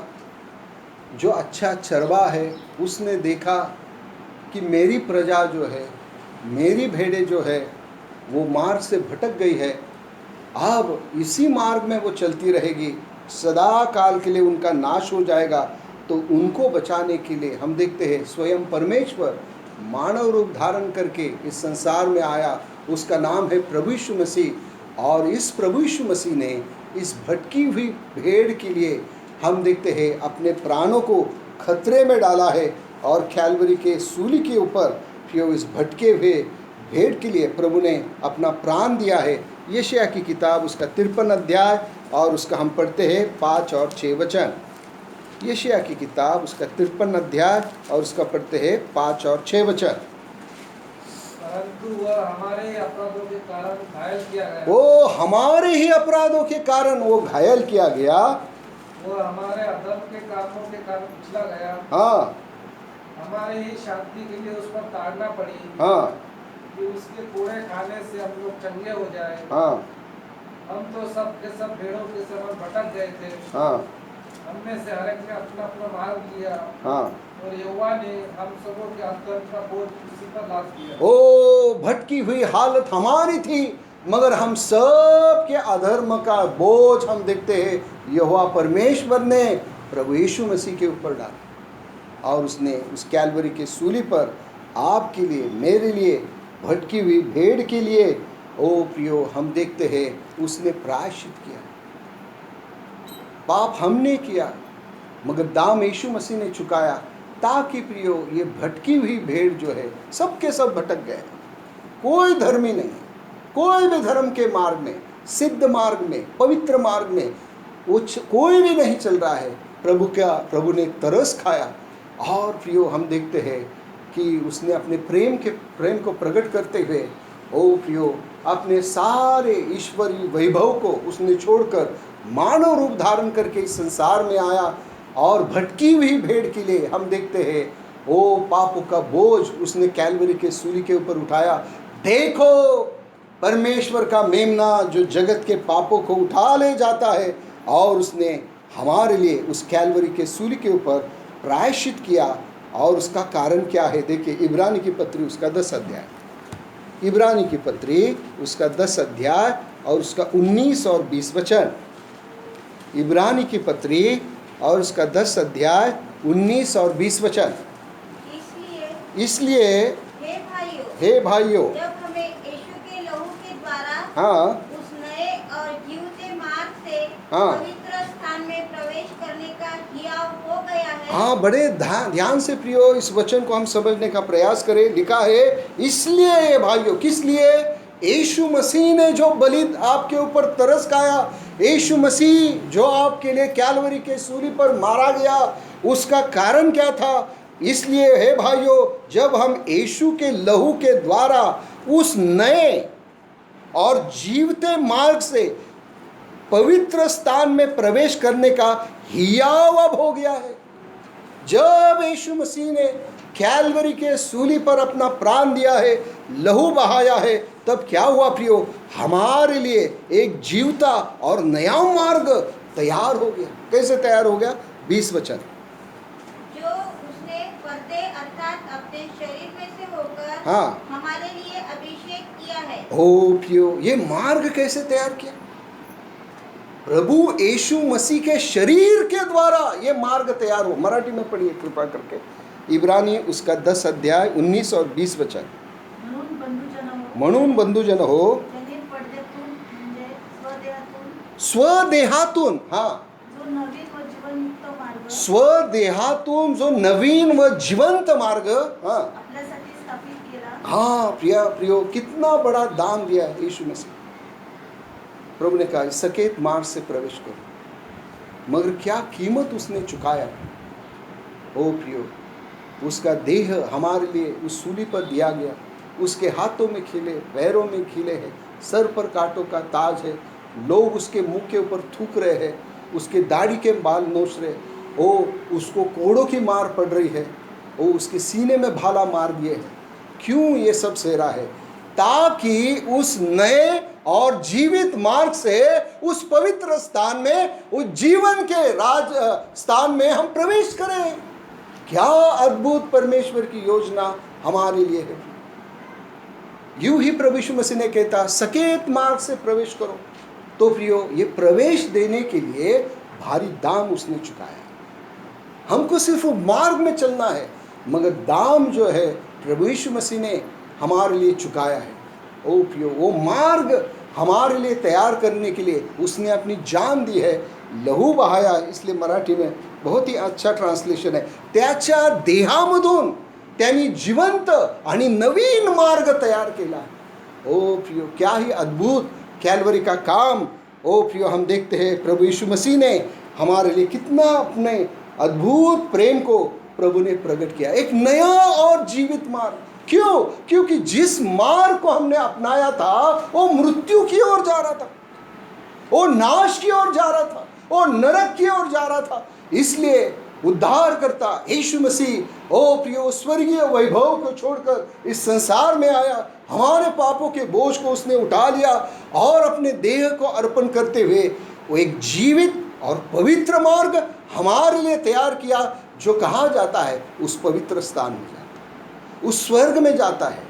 जो अच्छा चरवा है, उसने देखा कि मेरी प्रजा जो है, मेरी भेड़ें जो है, वो मार्ग से भटक गई है। अब इसी मार्ग में वो चलती रहेगी, सदा काल के लिए उनका नाश हो जाएगा। तो उनको बचाने के लिए हम देखते हैं स्वयं परमेश्वर मानव रूप धारण करके इस संसार में आया। उसका नाम है प्रभु यीशु मसीह। और इस प्रभु यीशु मसीह ने इस भटकी हुई भेड़ के लिए हम देखते हैं अपने प्राणों को खतरे में डाला है। और कैलवरी के सूली के ऊपर फिर इस भटके हुए भेड़ के लिए प्रभु ने अपना प्राण दिया है। यशायाह की किताब उसका 53 अध्याय और उसका हम पढ़ते हैं 5 और 6 वचन। यशायाह की किताब उसका 53 अध्याय और उसका पढ़ते हैं 5 और 6 वचन। परंतु वह हमारे अपराधों के कारण घायल किया गया। वो हमारे ही अपराधों के कारण वो घायल किया गया। वो हमारे अधर्म के कामों के कारण कुचला गया। हाँ, हमारे ही शांति के लिए उस पर ताड़ना पड़ी। हाँ, कि उसके कोड़े खाने से हम लोग चंगे हो जाए। हाँ, हम तो सब के सब भेड़ों के समान भटक गए थे। हाँ, हमने से हर एक ने अपना अपना मार्ग लिया। हाँ। और यहोवा ने हम सबों के अधर्म का बोझ उसी पर लाद दिया। ओ भटकी हुई हालत हमारी थी, मगर हम सब के अधर्म का बोझ हम देखते हैं यहोवा परमेश्वर ने प्रभु यीशु मसीह के ऊपर डाला। और उसने उस कैलवरी के सूली पर आपके लिए, मेरे लिए, भटकी हुई भेड़ के लिए, ओ प्रियो, हम देखते हैं उसने प्रायश्चित किया। पाप हमने किया, मगर दाम यीशु मसीह ने चुकाया, ताकि प्रियो ये भटकी हुई भेड़ जो है, सबके सब भटक गए। कोई धर्मी नहीं, कोई भी धर्म के मार्ग में, सिद्ध मार्ग में, पवित्र मार्ग में कोई भी नहीं चल रहा है। प्रभु ने तरस खाया। और प्रियो हम देखते हैं कि उसने अपने प्रेम को प्रकट करते हुए, ओ प्रियो, अपने सारे ईश्वरीय वैभव को उसने छोड़कर मानव रूप धारण करके इस संसार में आया। और भटकी हुई भेड़ के लिए हम देखते हैं ओ पापों का बोझ उसने कैलवरी के सूली के ऊपर उठाया। देखो परमेश्वर का मेमना जो जगत के पापों को उठा ले जाता है। और उसने हमारे लिए उस कैलवरी के सूली के ऊपर प्रायश्चित किया। और उसका कारण क्या है? देखिए, इब्रानी की पत्री उसका 10 अध्याय, इब्रानी की पत्री उसका 10 अध्याय और उसका 19 और 20 वचन। इब्रानी की पत्री और उसका 10 अध्याय 19 और 20 वचन। इसलिए हे भाइयों, जब हमें यीशु के लहू के द्वारा हाँ, उस नए और जीवते मार्ग से हाँ, पवित्र स्थान में प्रवेश करने का हियाव हो गया है। हाँ, बड़े ध्यान से प्रियो इस वचन को हम समझने का प्रयास करें। लिखा है इसलिए भाइयों, किस लिए? यीशु मसीह ने जो बलि आपके ऊपर तरस खाया, यीशु मसीह जो आपके लिए कैलवरी के सूली पर मारा गया, उसका कारण क्या था? इसलिए हे भाइयों, जब हम यीशु के लहू के द्वारा उस नए और जीवते मार्ग से पवित्र स्थान में प्रवेश करने का हियाव अब हो गया है। जब यीशु मसीह ने कैलवरी के सूली पर अपना प्राण दिया है, लहू बहाया है, तब क्या हुआ प्रियो? हमारे लिए एक जीवता और नया मार्ग तैयार हो गया। कैसे तैयार हो गया? 20 वचन। जो उसने पर्दे अर्थात अपने शरीर में से होकर हाँ। हमारे लिए अभिषेक किया है। ओ प्रियो, ये मार्ग कैसे तैयार किया? प्रभु यीशु मसीह के शरीर के द्वारा ये मार्ग तैयार हो। मराठी में पढ़िए कृपा करके, इब्रानी उसका 10 अध्याय 19 और 20 वचन। म्हणून बंधुजन हो, त्यांनी पडद्यातून म्हणजे स्वदेहातून, हा, जो नवीन व जीवनयुक्त मार्ग स्वदेहातून जो नवीन व जीवंत मार्ग, हाँ, आपल्यासाठी स्थापित केला। हाँ प्रियो, कितना बड़ा दान दिया है यीशु मसीह। प्रभु ने कहा सकेत मार्ग से प्रवेश करो, मगर क्या कीमत उसने चुकाया। ओ प्रियो, उसका देह हमारे लिए उस सूली पर दिया गया, उसके हाथों में खिले, पैरों में खिले हैं, सर पर कांटों का ताज है, लोग उसके मुंह के ऊपर थूक रहे हैं, उसके दाढ़ी के बाल नोच रहे, ओ उसको कोड़ों की मार पड़ रही है, ओ उसके सीने में भाला मार दिए हैं। क्यों ये सब सह रहा है? ताकि उस नए और जीवित मार्ग से उस पवित्र स्थान में, उस जीवन के राज स्थान में हम प्रवेश करें। क्या अद्भुत परमेश्वर की योजना हमारे लिए है। यूं ही प्रभु यीशु मसीह ने कहता सकेत मार्ग से प्रवेश करो। तो प्रियो, ये प्रवेश देने के लिए भारी दाम उसने चुकाया। हमको सिर्फ मार्ग में चलना है, मगर दाम जो है प्रभु यीशु मसीह ने हमारे लिए चुकाया है। ओ प्रियो, वो मार्ग हमारे लिए तैयार करने के लिए उसने अपनी जान दी है, लहू बहाया। इसलिए मराठी में बहुत ही अच्छा ट्रांसलेशन है, त्याच्या देहामधून त्यांनी जिवंत आणि नवीन मार्ग तैयार केला। ओ प्रियो, क्या ही अद्भुत कैलवरी का काम। ओ प्रियो, हम देखते हैं प्रभु यीशु मसीह ने हमारे लिए कितना अपने अद्भुत प्रेम को प्रभु ने प्रकट किया, एक नया और जीवित मार्ग। क्यों? क्योंकि जिस मार्ग को हमने अपनाया था वो मृत्यु की ओर जा रहा था, वो नाश की ओर जा रहा था, वो नरक की ओर जा रहा था। इसलिए उद्धारकर्ता यीशु मसीह, ओ प्रियो, स्वर्गीय वैभव को छोड़कर इस संसार में आया, हमारे पापों के बोझ को उसने उठा लिया और अपने देह को अर्पण करते हुए वो एक जीवित और पवित्र मार्ग हमारे लिए तैयार किया, जो कहा जाता है उस पवित्र स्थान में जाता है, उस स्वर्ग में जाता है।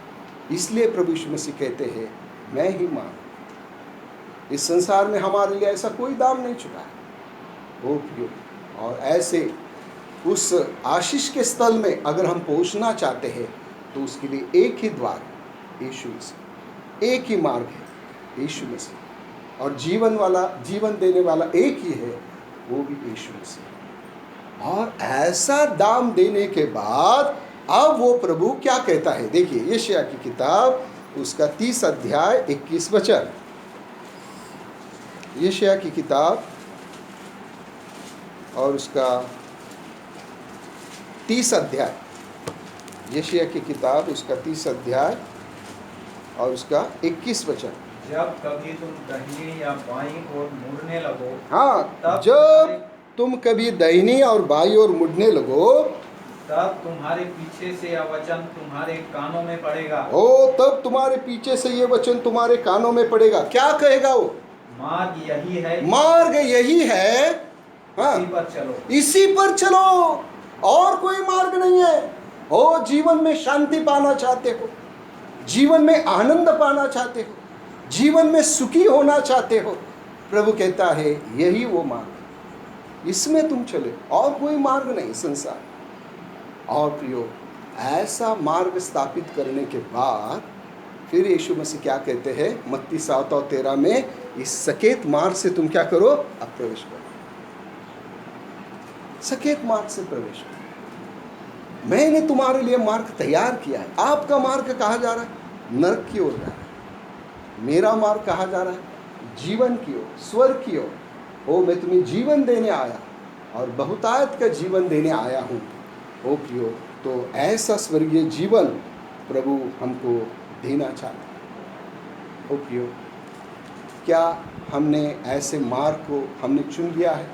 इसलिए प्रभु यीशु मसीह कहते हैं मैं ही मार्ग। इस संसार में हमारे लिए ऐसा कोई दाम नहीं चुका है। ओ प्रियो, और ऐसे उस आशीष के स्थल में अगर हम पहुंचना चाहते हैं तो उसके लिए एक ही द्वार यीशु मसीह, एक ही मार्ग है यीशु मसीह, और जीवन देने वाला एक ही है, वो भी यीशु मसीह। और ऐसा दाम देने के बाद अब वो प्रभु क्या कहता है, देखिए यशायाह की किताब उसका 30 अध्याय 21 वचन। यशायाह की किताब और उसका 30 अध्याय, यशायाह की किताब उसका 30 अध्याय और उसका 21 वचन। जब कभी तुम दाहिनी या बाईं ओर मुड़ने लगो, हाँ, जब तुम कभी दाहिनी और बाईं ओर मुड़ने लगो, तब तुम्हारे पीछे से यह वचन तुम्हारे कानों में पड़ेगा। ओ, तब तुम्हारे पीछे से ये वचन तुम्हारे कानों में पड़ेगा। क्या कहेगा वो? मार्ग यही है, मार्ग यही है, हाँ, इसी पर चलो, इसी पर चलो, और कोई मार्ग नहीं है। ओ, जीवन में शांति पाना चाहते हो, जीवन में आनंद पाना चाहते हो, जीवन में सुखी होना चाहते हो, प्रभु कहता है यही वो मार्ग, इसमें तुम चले, और कोई मार्ग नहीं संसार। और प्रियो, ऐसा मार्ग स्थापित करने के बाद फिर यीशु मसीह क्या कहते हैं मत्ती 7:13 में, इस सकेत मार्ग से तुम क्या करो? अब प्रवेश करो, सकेत मार्ग से प्रवेश करो। मैंने तुम्हारे लिए मार्ग तैयार किया है। आपका मार्ग कहाँ जा रहा है? नरक की ओर जा रहा है। मेरा मार्ग कहाँ जा रहा है? जीवन की ओर, स्वर्ग की ओर। ओ, मैं तुम्हें जीवन देने आया और बहुतायत का जीवन देने आया हूँ। ओ प्रियो, तो ऐसा स्वर्गीय जीवन प्रभु हमको देना चाहता है। ओ प्रियो, क्या हमने ऐसे मार्ग को हमने चुन लिया है?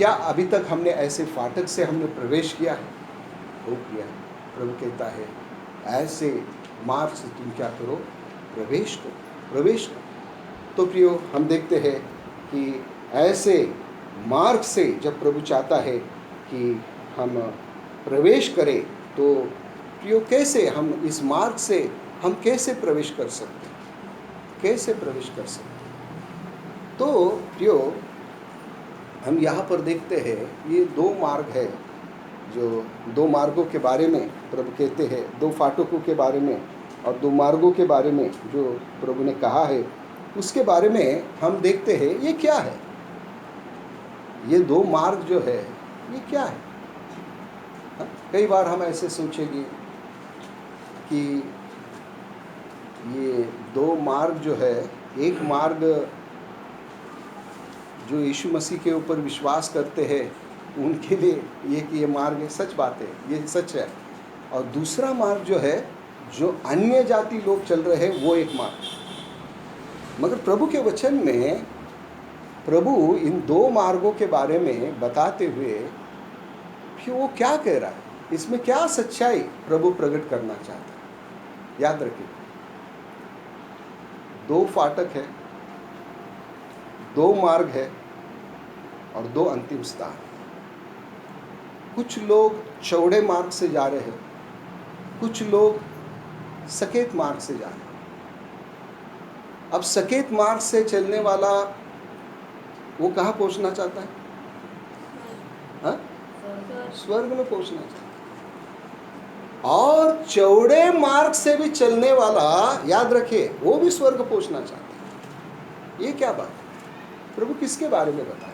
क्या अभी तक हमने ऐसे फाटक से हमने प्रवेश किया है? वो किया है। प्रभु कहता है ऐसे मार्ग से तुम क्या करो, प्रवेश करो। तो प्रियो, हम देखते हैं कि ऐसे मार्ग से जब प्रभु चाहता है कि हम प्रवेश करें, तो प्रियो कैसे हम इस मार्ग से हम कैसे प्रवेश कर सकते हैं? तो प्रियो, हम यहाँ पर देखते हैं ये 2 मार्ग है, जो 2 मार्गों के बारे में प्रभु कहते हैं, 2 फाटकों के बारे में और 2 मार्गों के बारे में जो प्रभु ने कहा है, उसके बारे में हम देखते हैं ये क्या है। ये 2 मार्ग जो है ये क्या है? कई बार हम ऐसे सोचेंगे कि ये 2 मार्ग जो है, एक मार्ग जो यीशु मसीह के ऊपर विश्वास करते हैं उनके लिए ये मार्ग है, सच बात है, ये सच है। और दूसरा मार्ग जो है, जो अन्य जाति लोग चल रहे हैं, वो एक मार्ग। मगर प्रभु के वचन में प्रभु इन 2 मार्गों के बारे में बताते हुए फिर वो क्या कह रहा है, इसमें क्या सच्चाई प्रभु प्रकट करना चाहता है। याद रखिए, 2 फाटक है, 2 मार्ग है और 2 अंतिम स्थान। कुछ लोग चौड़े मार्ग से जा रहे हैं, कुछ लोग सकेत मार्ग से जा रहे हैं। अब सकेत मार्ग से चलने वाला वो कहाँ पहुंचना चाहता है? हाँ? स्वर्ग में पहुंचना चाहता है। और चौड़े मार्ग से भी चलने वाला, याद रखिए, वो भी स्वर्ग पहुंचना चाहता है। ये क्या बात है? प्रभु किसके बारे में बताया?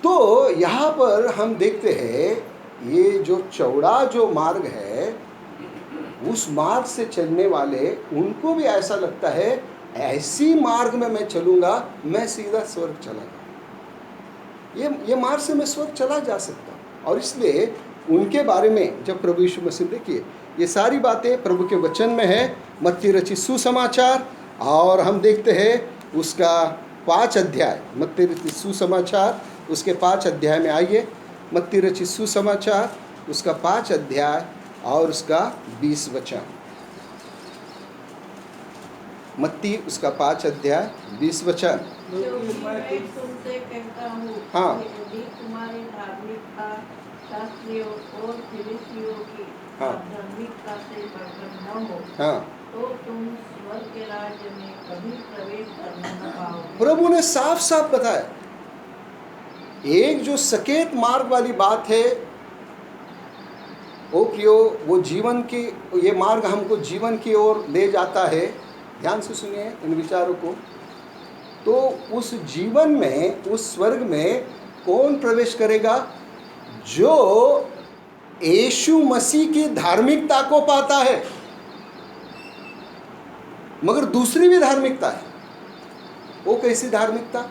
तो यहाँ पर हम देखते हैं ये जो चौड़ा जो मार्ग है, उस मार्ग से चलने वाले उनको भी ऐसा लगता है ऐसी मार्ग में मैं चलूँगा, मैं सीधा स्वर्ग चला जाऊँ, ये मार्ग से मैं स्वर्ग चला जा सकता हूँ। और इसलिए उनके बारे में जब प्रभु यीशु मसीह, देखिए ये सारी बातें प्रभु के वचन में है, मत्ती रचित सुसमाचार, और हम देखते हैं उसका 5 अध्याय, मत्ती रचित सुसमाचार उसके 5 अध्याय में आइए। मत्ती रचित सुसमाचार उसका 5 अध्याय और उसका 20 वचन। मत्ती उसका 5 अध्याय 20 वचन। क्योंकि मैं तुमसे कहता हूँ हाँ। कि यदि तुम्हारी धार्मिकता शास्त्रियों और फरीसियों की हाँ। धार्मिकता से बढ़कर न हो, हाँ, तो तुम स्वर्ग के राज्य में कभी प्रवेश करने न पाओगे। प्रभु ने साफ साफ बताया, एक जो सकेत मार्ग वाली बात है, ओ प्रियो, वो जीवन की, ये मार्ग हमको जीवन की ओर ले जाता है। ध्यान से सुनिए इन विचारों को। तो उस जीवन में, उस स्वर्ग में कौन प्रवेश करेगा? जो यीशु मसीह की धार्मिकता को पाता है। मगर दूसरी भी धार्मिकता है। वो कैसी धार्मिकता?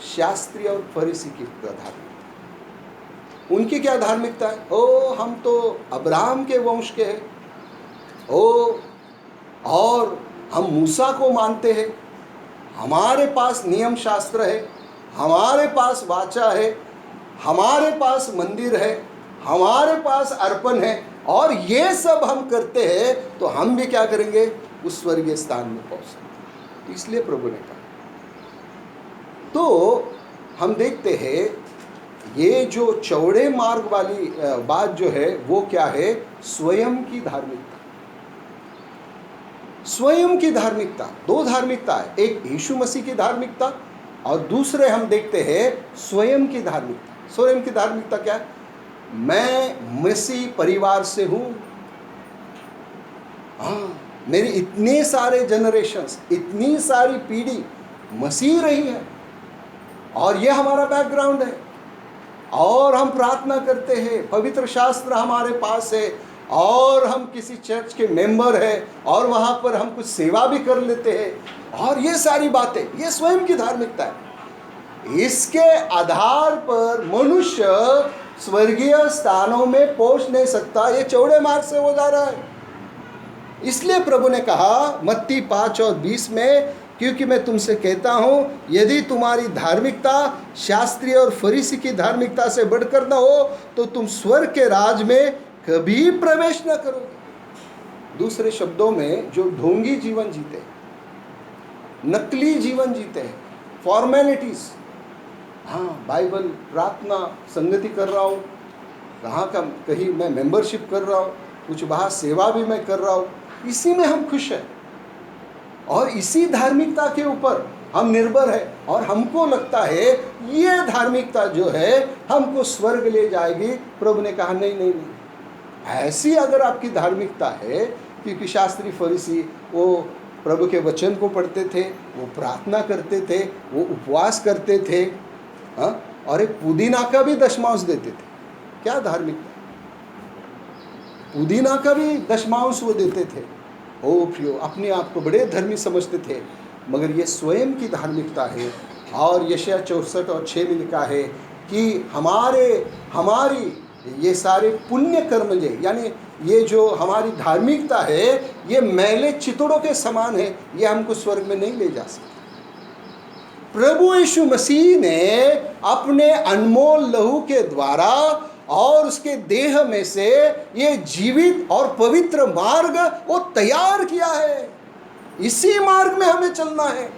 शास्त्री और फरीसी की धार्मिकता। उनकी क्या धार्मिकता है? ओ, हम तो अब्राहम के वंश के हैं, ओ, और हम मूसा को मानते हैं, हमारे पास नियम शास्त्र है, हमारे पास वाचा है, हमारे पास मंदिर है, हमारे पास अर्पण है, और ये सब हम करते हैं तो हम भी क्या करेंगे? उस स्वर्गीय स्थान में पहुंच सकते। इसलिए प्रभु ने कहा। तो हम देखते हैं ये जो चौड़े मार्ग वाली बात जो है वो क्या है? स्वयं की धार्मिकता। स्वयं की धार्मिकता, 2 धार्मिकता है, एक यीशु मसीह की धार्मिकता और दूसरे हम देखते हैं स्वयं की धार्मिकता। स्वयं की धार्मिकता क्या है? मैं मसीह परिवार से हूँ, हाँ, मेरी इतने सारे जनरेशंस, इतनी सारी पीढ़ी मसीह रही है और ये हमारा बैकग्राउंड है, और हम प्रार्थना करते हैं, पवित्र शास्त्र हमारे पास है, और हम किसी चर्च के मेंबर हैं और वहाँ पर हम कुछ सेवा भी कर लेते हैं, और ये सारी बातें, ये स्वयं की धार्मिकता है। इसके आधार पर मनुष्य स्वर्गीय स्थानों में पहुँच नहीं सकता। ये चौड़े मार्ग से हो जा रहा है। इसलिए प्रभु ने कहा मत्ती 5 और 20 में क्योंकि मैं तुमसे कहता हूँ, यदि तुम्हारी धार्मिकता शास्त्री और फरीसी की धार्मिकता से बढ़कर न हो तो तुम स्वर्ग के राज में कभी प्रवेश न करोगे। दूसरे शब्दों में, जो ढोंगी जीवन जीते हैं, नकली जीवन जीते हैं, फॉर्मेलिटीज, हाँ बाइबल, प्रार्थना, संगति कर रहा हूँ, कहीं मैं मेंबरशिप कर रहा हूँ, कुछ बाहर सेवा भी मैं कर रहा हूँ, इसी में हम खुश हैं और इसी धार्मिकता के ऊपर हम निर्भर हैं और हमको लगता है ये धार्मिकता जो है हमको स्वर्ग ले जाएगी। प्रभु ने कहा नहीं नहीं नहीं, ऐसी अगर आपकी धार्मिकता है, क्योंकि शास्त्री फरीसी वो प्रभु के वचन को पढ़ते थे, वो प्रार्थना करते थे, वो उपवास करते थे, और एक पुदीना का भी दशमांश देते थे। क्या धार्मिकता, पुदीना का भी दशमांश वो देते थे। ओ प्रियो, अपने आप को बड़े धर्मी समझते थे, मगर ये स्वयं की धार्मिकता है। और यशायाह 64 और 6 में लिखा है कि हमारी ये सारे पुण्य कर्म यानी ये जो हमारी धार्मिकता है ये मैले चितड़ों के समान है, ये हमको स्वर्ग में नहीं ले जा सकते। प्रभु यीशु मसीह ने अपने अनमोल लहू के द्वारा और उसके देह में से ये जीवित और पवित्र मार्ग वो तैयार किया है। इसी मार्ग में हमें चलना है।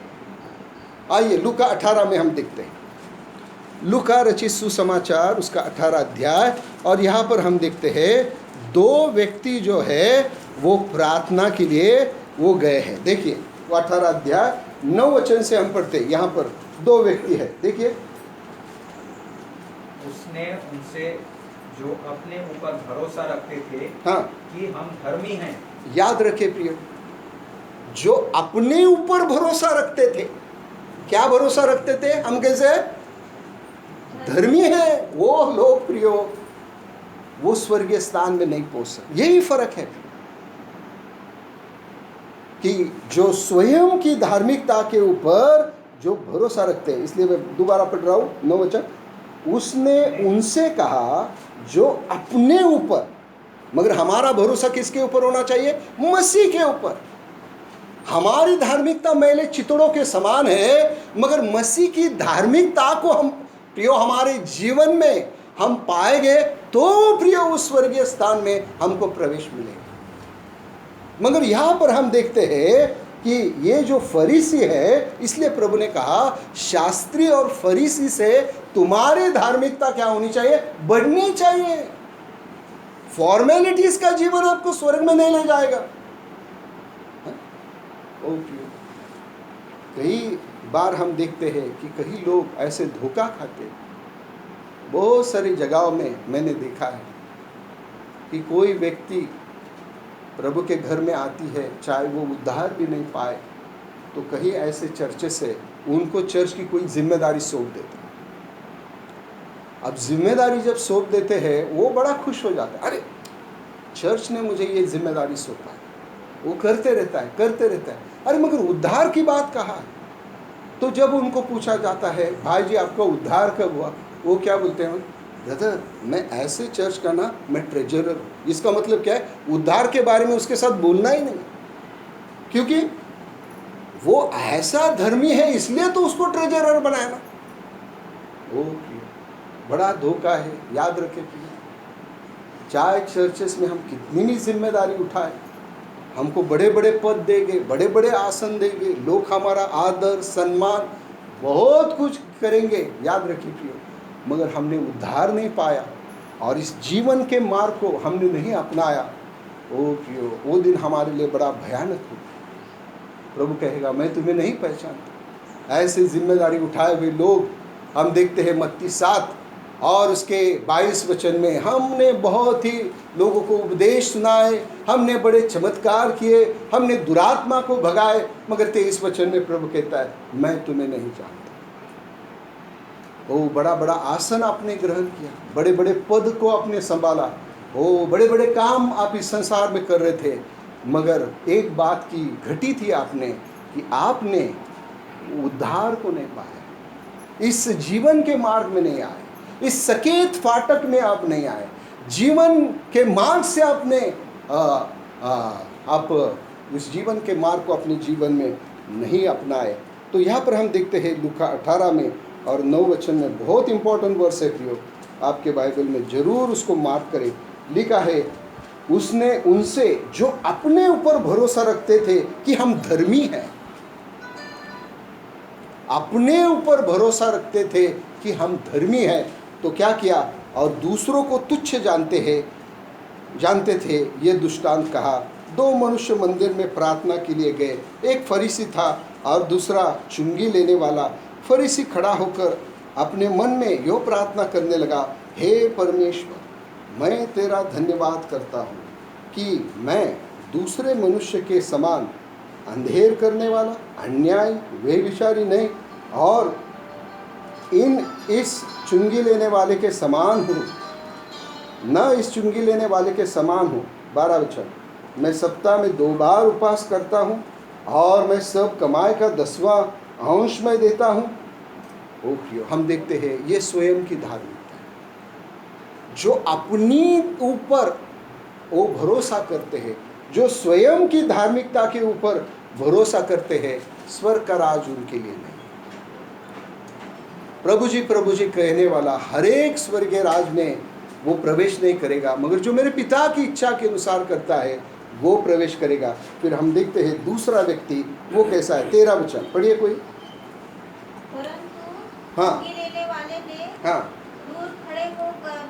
आइए लूका 18 में हम देखते हैं, लूका रचित सुसमाचार उसका 18 अध्याय, और यहाँ पर हम देखते हैं 2 व्यक्ति जो है वो प्रार्थना के लिए वो गए हैं। देखिए वो 18 अध्याय 9 वचन से हम पढ़ते हैं। यहाँ पर 2 व्यक्ति है, देखिए। उसने उनसे जो अपने ऊपर भरोसा रखते थे, हाँ, कि हम धर्मी हैं। याद रखे प्रियो, जो अपने ऊपर भरोसा रखते थे, क्या भरोसा रखते थे? हम कैसे धर्मी हैं, वो लोग प्रियो वो स्वर्गीय स्थान में नहीं पहुंच सकते। यही फर्क है कि जो स्वयं की धार्मिकता के ऊपर जो भरोसा रखते हैं। इसलिए मैं दोबारा पढ़ रहा हूं 9 वचन। उसने उनसे कहा जो अपने ऊपर, मगर हमारा भरोसा किसके ऊपर होना चाहिए? मसीह के ऊपर। हमारी धार्मिकता मैले चितड़ों के समान है, मगर मसीह की धार्मिकता को हम प्रियो हमारे जीवन में हम पाएंगे तो प्रियो उस स्वर्गीय स्थान में हमको प्रवेश मिलेगा। मगर यहां पर हम देखते हैं कि ये जो फरीसी है, इसलिए प्रभु ने कहा शास्त्री और फरीसी से तुम्हारी धार्मिकता क्या होनी चाहिए? बढ़नी चाहिए। फॉर्मेलिटीज का जीवन आपको स्वर्ग में नहीं ले जाएगा। कई बार हम देखते हैं कि कई लोग ऐसे धोखा खाते। बहुत सारी जगहों में मैंने देखा है कि कोई व्यक्ति प्रभु के घर में आती है, चाहे वो उद्धार भी नहीं पाए, तो कहीं ऐसे चर्चे से उनको चर्च की कोई जिम्मेदारी सौंप देते हैं। अब जिम्मेदारी जब सौंप देते हैं वो बड़ा खुश हो जाता है, अरे चर्च ने मुझे ये जिम्मेदारी सौंपा है। वो करते रहता है। अरे मगर उद्धार की बात कहाँ है? तो जब उनको पूछा जाता है भाई जी आपका उद्धार कब हुआ, वो क्या बोलते हैं? ब्रदर मैं ऐसे चर्च का ना मैं ट्रेजरर हूँ। इसका मतलब क्या है? उद्धार के बारे में उसके साथ बोलना ही नहीं, क्योंकि वो ऐसा धर्मी है इसलिए तो उसको ट्रेजरर बनाया ना। ओ बड़ा धोखा है, याद रखे। चाहे चर्चेस में हम कितनी भी जिम्मेदारी उठाए, हमको बड़े बड़े पद देंगे, बड़े बड़े आसन देंगे, लोग हमारा आदर सम्मान बहुत कुछ करेंगे, याद रखिए प्रियो, मगर हमने उद्धार नहीं पाया और इस जीवन के मार्ग को हमने नहीं अपनाया, ओ प्रियो वो दिन हमारे लिए बड़ा भयानक हो। प्रभु कहेगा मैं तुम्हें नहीं पहचानता। ऐसे जिम्मेदारी उठाए हुए लोग हम देखते हैं मत्ती 7 और उसके 22 वचन में, हमने बहुत ही लोगों को उपदेश सुनाए, हमने बड़े चमत्कार किए, हमने दुरात्मा को भगाए, मगर 23 वचन में प्रभु कहता है मैं तुम्हें नहीं जानता। ओ बड़ा बड़ा आसन आपने ग्रहण किया, बड़े बड़े पद को आपने संभाला, ओ बड़े बड़े काम आप इस संसार में कर रहे थे, मगर एक बात की घटी थी आपने कि आपने उद्धार को नहीं पाया, इस जीवन के मार्ग में नहीं आए, इस सकेत फाटक में आप नहीं आए, जीवन के मार्ग से आपने आप उस जीवन के मार्ग को अपने जीवन में नहीं अपनाए। तो यहाँ पर हम देखते हैं लूका 18 में और 9 वचन में, बहुत इंपॉर्टेंट वर्स है प्रियो, आपके बाइबल में जरूर उसको मार्क करें। लिखा है, उसने उनसे जो अपने ऊपर भरोसा रखते थे कि हम धर्मी हैं, अपने ऊपर भरोसा रखते थे कि हम धर्मी हैं, तो क्या किया, और दूसरों को तुच्छ जानते थे, ये दृष्टांत कहा। 2 मनुष्य मंदिर में प्रार्थना के लिए गए, एक फरीसी था और दूसरा चुंगी लेने वाला। फरीसी खड़ा होकर अपने मन में यो प्रार्थना करने लगा, हे परमेश्वर, मैं तेरा धन्यवाद करता हूँ कि मैं दूसरे मनुष्य के समान अंधेर करने वाला, अन्याय, व्यभिचारी नहीं और इस चुंगी लेने वाले के समान हूँ, न इस चुंगी लेने वाले के समान हूँ। 12 वचन, मैं सप्ताह में 2 बार उपवास करता हूँ और मैं सब कमाई का 10वां अंश में देता हूँ। ओ प्रियो, हम देखते हैं ये स्वयं की धार्मिकता है, जो अपनी ऊपर वो भरोसा करते हैं, जो स्वयं की धार्मिकता के ऊपर भरोसा करते हैं, स्वर्ग का राज उनके लिए नहीं। प्रभु जी कहने वाला हर एक स्वर्गीय राज में वो प्रवेश नहीं करेगा, मगर जो मेरे पिता की इच्छा के अनुसार करता है वो प्रवेश करेगा। फिर हम देखते हैं दूसरा व्यक्ति वो कैसा है। 13 वचन पढ़िए कोई। परंतु हाँ। चुंगी लेने वाले ने हाँ, दूर खड़े होकर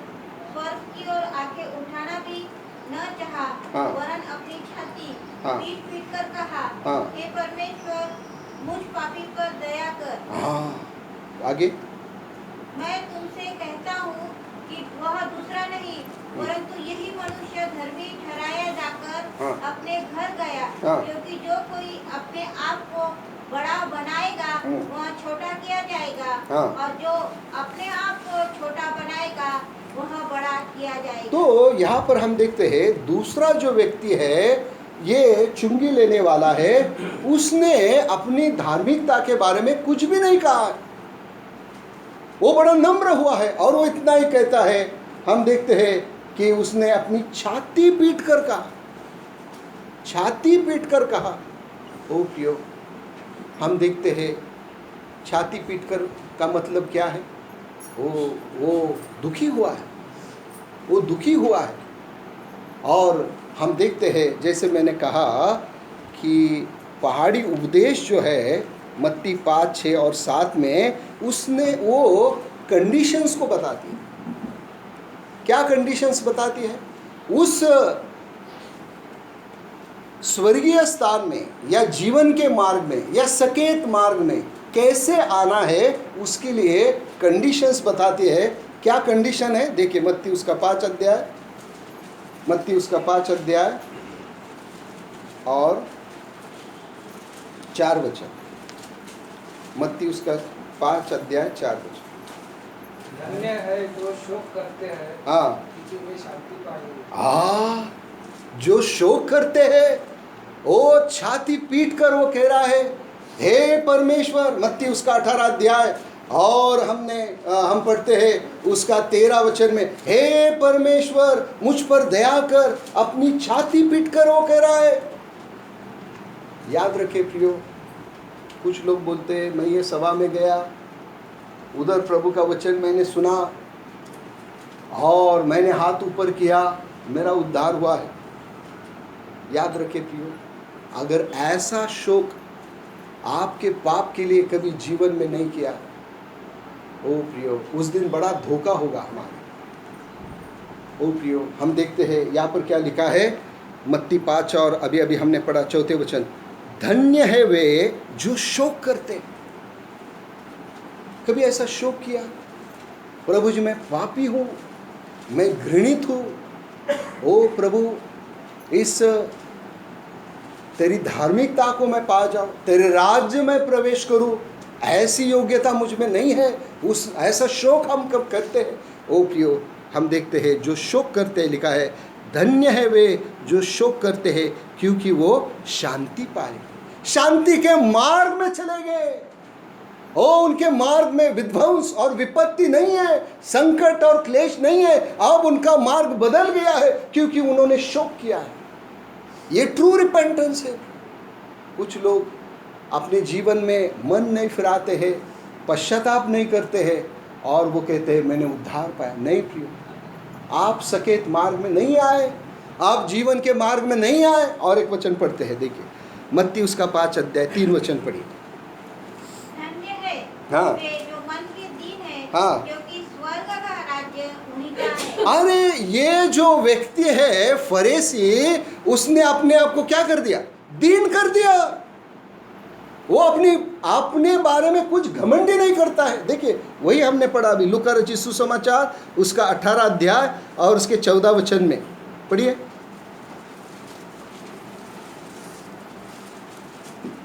स्वर्ग की ओर आंखें उठाना भी न चाहा, हाँ। वरन अपनी छाती हाँ। पीट पीट कर कहा, हाँ। हे परमेश्वर, मुझ पापी पर दया कर। हाँ, आगे। मैं तुमसे कहता हूँ कि वह दूसरा नहीं, परंतु यही मनुष्य धर्मी ठहराया जाकर हाँ। अपने घर गया, हाँ। क्योंकि जो कोई अपने आप को बड़ा बनाएगा वह छोटा किया जाएगा, हाँ। और जो अपने आप को छोटा बनाएगा वह बड़ा किया जाएगा। तो यहाँ पर हम देखते हैं दूसरा जो व्यक्ति है, ये चुंगी लेने वाला है, उसने अपनी धार्मिकता के बारे में कुछ भी नहीं कहा। वो बड़ा नम्र हुआ है और वो इतना ही कहता है। हम देखते हैं कि उसने अपनी छाती पीट कर कहा, छाती पीट कर कहा। ओ प्रियो, हम देखते हैं छाती पीट कर का मतलब क्या है। वो दुखी हुआ है, वो दुखी हुआ है। और हम देखते हैं, जैसे मैंने कहा कि पहाड़ी उपदेश जो है मत्ती 5, 6 और 7 में, उसने वो कंडीशंस को बताती है। क्या कंडीशंस बताती है? उस स्वर्गीय स्थान में या जीवन के मार्ग में या सकेत मार्ग में कैसे आना है, उसके लिए कंडीशंस बताती है। क्या कंडीशन है? देखिए मत्ती उसका 5 अध्याय, मत्ती उसका 5 अध्याय और 4 वचन। मत्ती उसका 5 अध्याय 4 वचन। धन्य है जो शोक करते हैं, हाँ, क्योंकि वे शांति पाएंगे। जो शोक करते हैं, वो छाती पीट कर वो कह रहा है, हे परमेश्वर। मत्ती उसका 18 अध्याय और हम पढ़ते हैं उसका 13 वचन में, हे परमेश्वर, मुझ पर दया कर। अपनी छाती पीट कर वो कह रहा है। याद रखे प्रियो, कुछ लोग बोलते हैं, मैं ये सभा में गया, उधर प्रभु का वचन मैंने सुना और मैंने हाथ ऊपर किया, मेरा उद्धार हुआ है। याद रखे प्रियो, अगर ऐसा शोक आपके पाप के लिए कभी जीवन में नहीं किया, ओ प्रियो, उस दिन बड़ा धोखा होगा हमारा। ओ प्रियो, हम देखते हैं यहाँ पर क्या लिखा है, मत्ती 5 और अभी हमने पढ़ा 4 वचन, धन्य है वे जो शोक करते। कभी ऐसा शोक किया, प्रभु जी मैं पापी हूँ, मैं घृणित हूँ, ओ प्रभु इस तेरी धार्मिकता को मैं पा जाऊँ, तेरे राज्य में प्रवेश करूँ, ऐसी योग्यता मुझ में नहीं है। उस ऐसा शोक हम कब करते हैं? ओ प्रियो, हम देखते हैं जो शोक करते हैं, लिखा है धन्य है वे जो शोक करते हैं, क्योंकि वो शांति पाएंगे। शांति के मार्ग में चले गए। ओ, उनके मार्ग में विध्वंस और विपत्ति नहीं है, संकट और क्लेश नहीं है। अब उनका मार्ग बदल गया है क्योंकि उन्होंने शोक किया है। ये ट्रू रिपेंटेंस है। कुछ लोग अपने जीवन में मन नहीं फिराते हैं, पश्चाताप नहीं करते हैं और वो कहते हैं मैंने उद्धार पाया। नहीं प्रियो, आप सकेत मार्ग में नहीं आए, आप जीवन के मार्ग में नहीं आए। और एक वचन पढ़ते हैं, देखिए मत्ती उसका 5 अध्याय 3 वचन पढ़िए। धन्य है हाँ। वे जो मन के दीन है, हाँ। क्योंकि स्वर्ग का राज्य उन्हीं का है। अरे ये जो व्यक्ति है फरीसी, उसने अपने आप को क्या कर दिया? दीन कर दिया। वो अपने बारे में कुछ घमंडी नहीं करता है। देखिए वही हमने पढ़ा अभी लूका रचित सुसमाचार उसका 18 अध्याय और उसके 14 वचन में पढ़िए।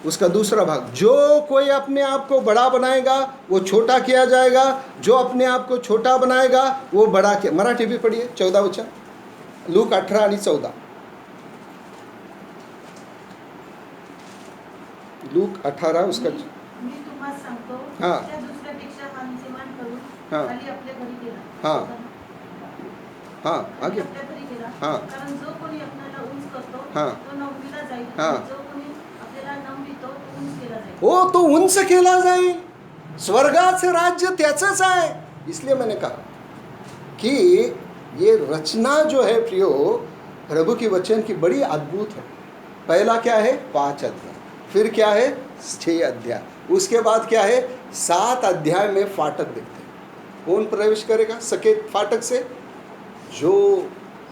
उसका दूसरा भाग, जो कोई अपने आप को बड़ा बनाएगा वो छोटा किया जाएगा, जो अपने आप को छोटा बनाएगा वो बड़ा किया। मराठी भी पढ़िए 14 वचन, लूक 18 आणि 14। लूक 18 उसका मी तुम्हाला सांगतो, हां. त्या दुसऱ्यापेक्षा मानसिमान करून हां. खाली आपल्या घरी गेला. हां. हाँ खाली आगे। आपल्या घरी गेला. हां. कारण जो कोणी आपल्याला उंच करतो हां. तो नववीला जाईल. हां. जो कोणी आपल्याला नववितो तो उंच केला जाईल. वो तो उंच केला जाईल, स्वर्गाचे राज्य त्याचंच आहे। इसलिए मैंने कहा कि ये रचना जो है प्रियो, प्रभु की वचन की बड़ी अद्भुत है। पहला क्या है? 5 अध्याय, फिर क्या है? 6 अध्याय, उसके बाद क्या है? 7 अध्याय में फाटक देखते हैं। कौन प्रवेश करेगा सकेत फाटक से? जो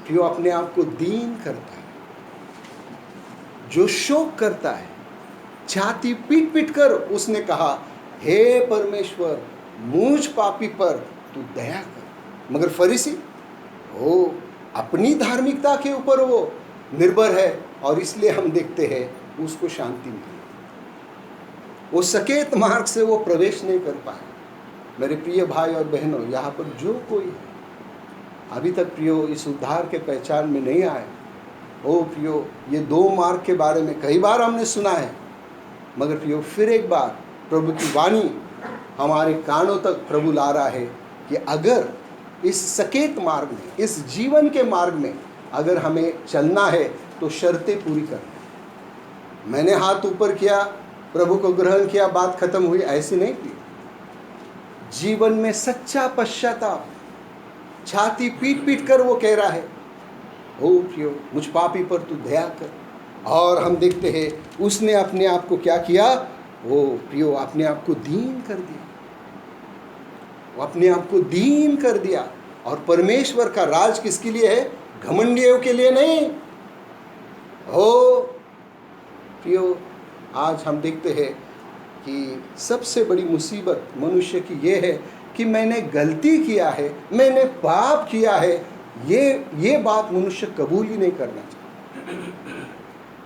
प्रियो अपने आप को दीन करता है, जो शोक करता है, छाती पीट पीट कर उसने कहा हे परमेश्वर मुझ पापी पर तू दया कर। मगर फरीसी वो अपनी धार्मिकता के ऊपर वो निर्भर है और इसलिए हम देखते हैं उसको शांति मिली, वो सकेत मार्ग से वो प्रवेश नहीं कर पाए। मेरे प्रिय भाई और बहनों, यहाँ पर जो कोई है अभी तक प्रियो इस उद्धार के पहचान में नहीं आए, ओ प्रियो ये 2 मार्ग के बारे में कई बार हमने सुना है, मगर प्रियो फिर एक बार प्रभु की वाणी हमारे कानों तक प्रभु ला रहा है कि अगर इस सकेत मार्ग में, इस जीवन के मार्ग में अगर हमें चलना है तो शर्तें पूरी करनी। मैंने हाथ ऊपर किया, प्रभु को ग्रहण किया, बात खत्म हुई, ऐसी नहीं की। जीवन में सच्चा पश्चाताप, छाती पीट पीट कर वो कह रहा है ओ प्रियो मुझ पापी पर तू दया कर। और हम देखते हैं उसने अपने आप को क्या किया? वो प्रियो अपने आप को दीन कर दिया, वो अपने आप को दीन कर दिया। और परमेश्वर का राज किसके लिए है? घमंडियों के लिए नहीं। हो प्रियो आज हम देखते हैं कि सबसे बड़ी मुसीबत मनुष्य की ये है कि मैंने गलती किया है, मैंने पाप किया है, ये बात मनुष्य कबूल ही नहीं करना चाहता।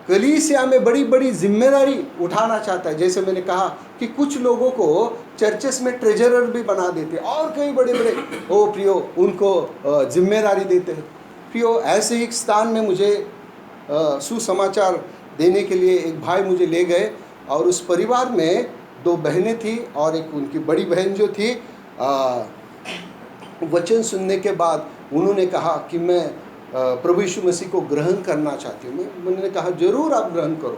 कलीसिया में बड़ी बड़ी जिम्मेदारी उठाना चाहता है। जैसे मैंने कहा कि कुछ लोगों को चर्चेस में ट्रेजरर भी बना देते और कई बड़े बड़े ओ प्रियो उनको जिम्मेदारी देते हैं। प्रियो ऐसे ही एक स्थान में मुझे सुसमाचार देने के लिए एक भाई मुझे ले गए और उस परिवार में 2 बहनें थी और एक उनकी बड़ी बहन जो थी वचन सुनने के बाद उन्होंने कहा कि मैं प्रभु यीशु मसीह को ग्रहण करना चाहती हूँ। मैंने कहा जरूर आप ग्रहण करो।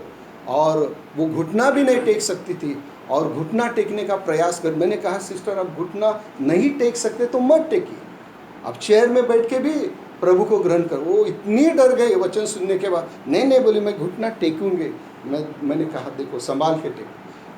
और वो घुटना भी नहीं टेक सकती थी और घुटना टेकने का प्रयास कर। मैंने कहा सिस्टर आप घुटना नहीं टेक सकते तो मत टेकिए, आप चेयर में बैठ के भी प्रभु को ग्रहण करो। वो इतनी डर गई वचन सुनने के बाद, नहीं बोली मैं घुटना टेकूंगी। मैंने कहा देखो संभाल के टेक।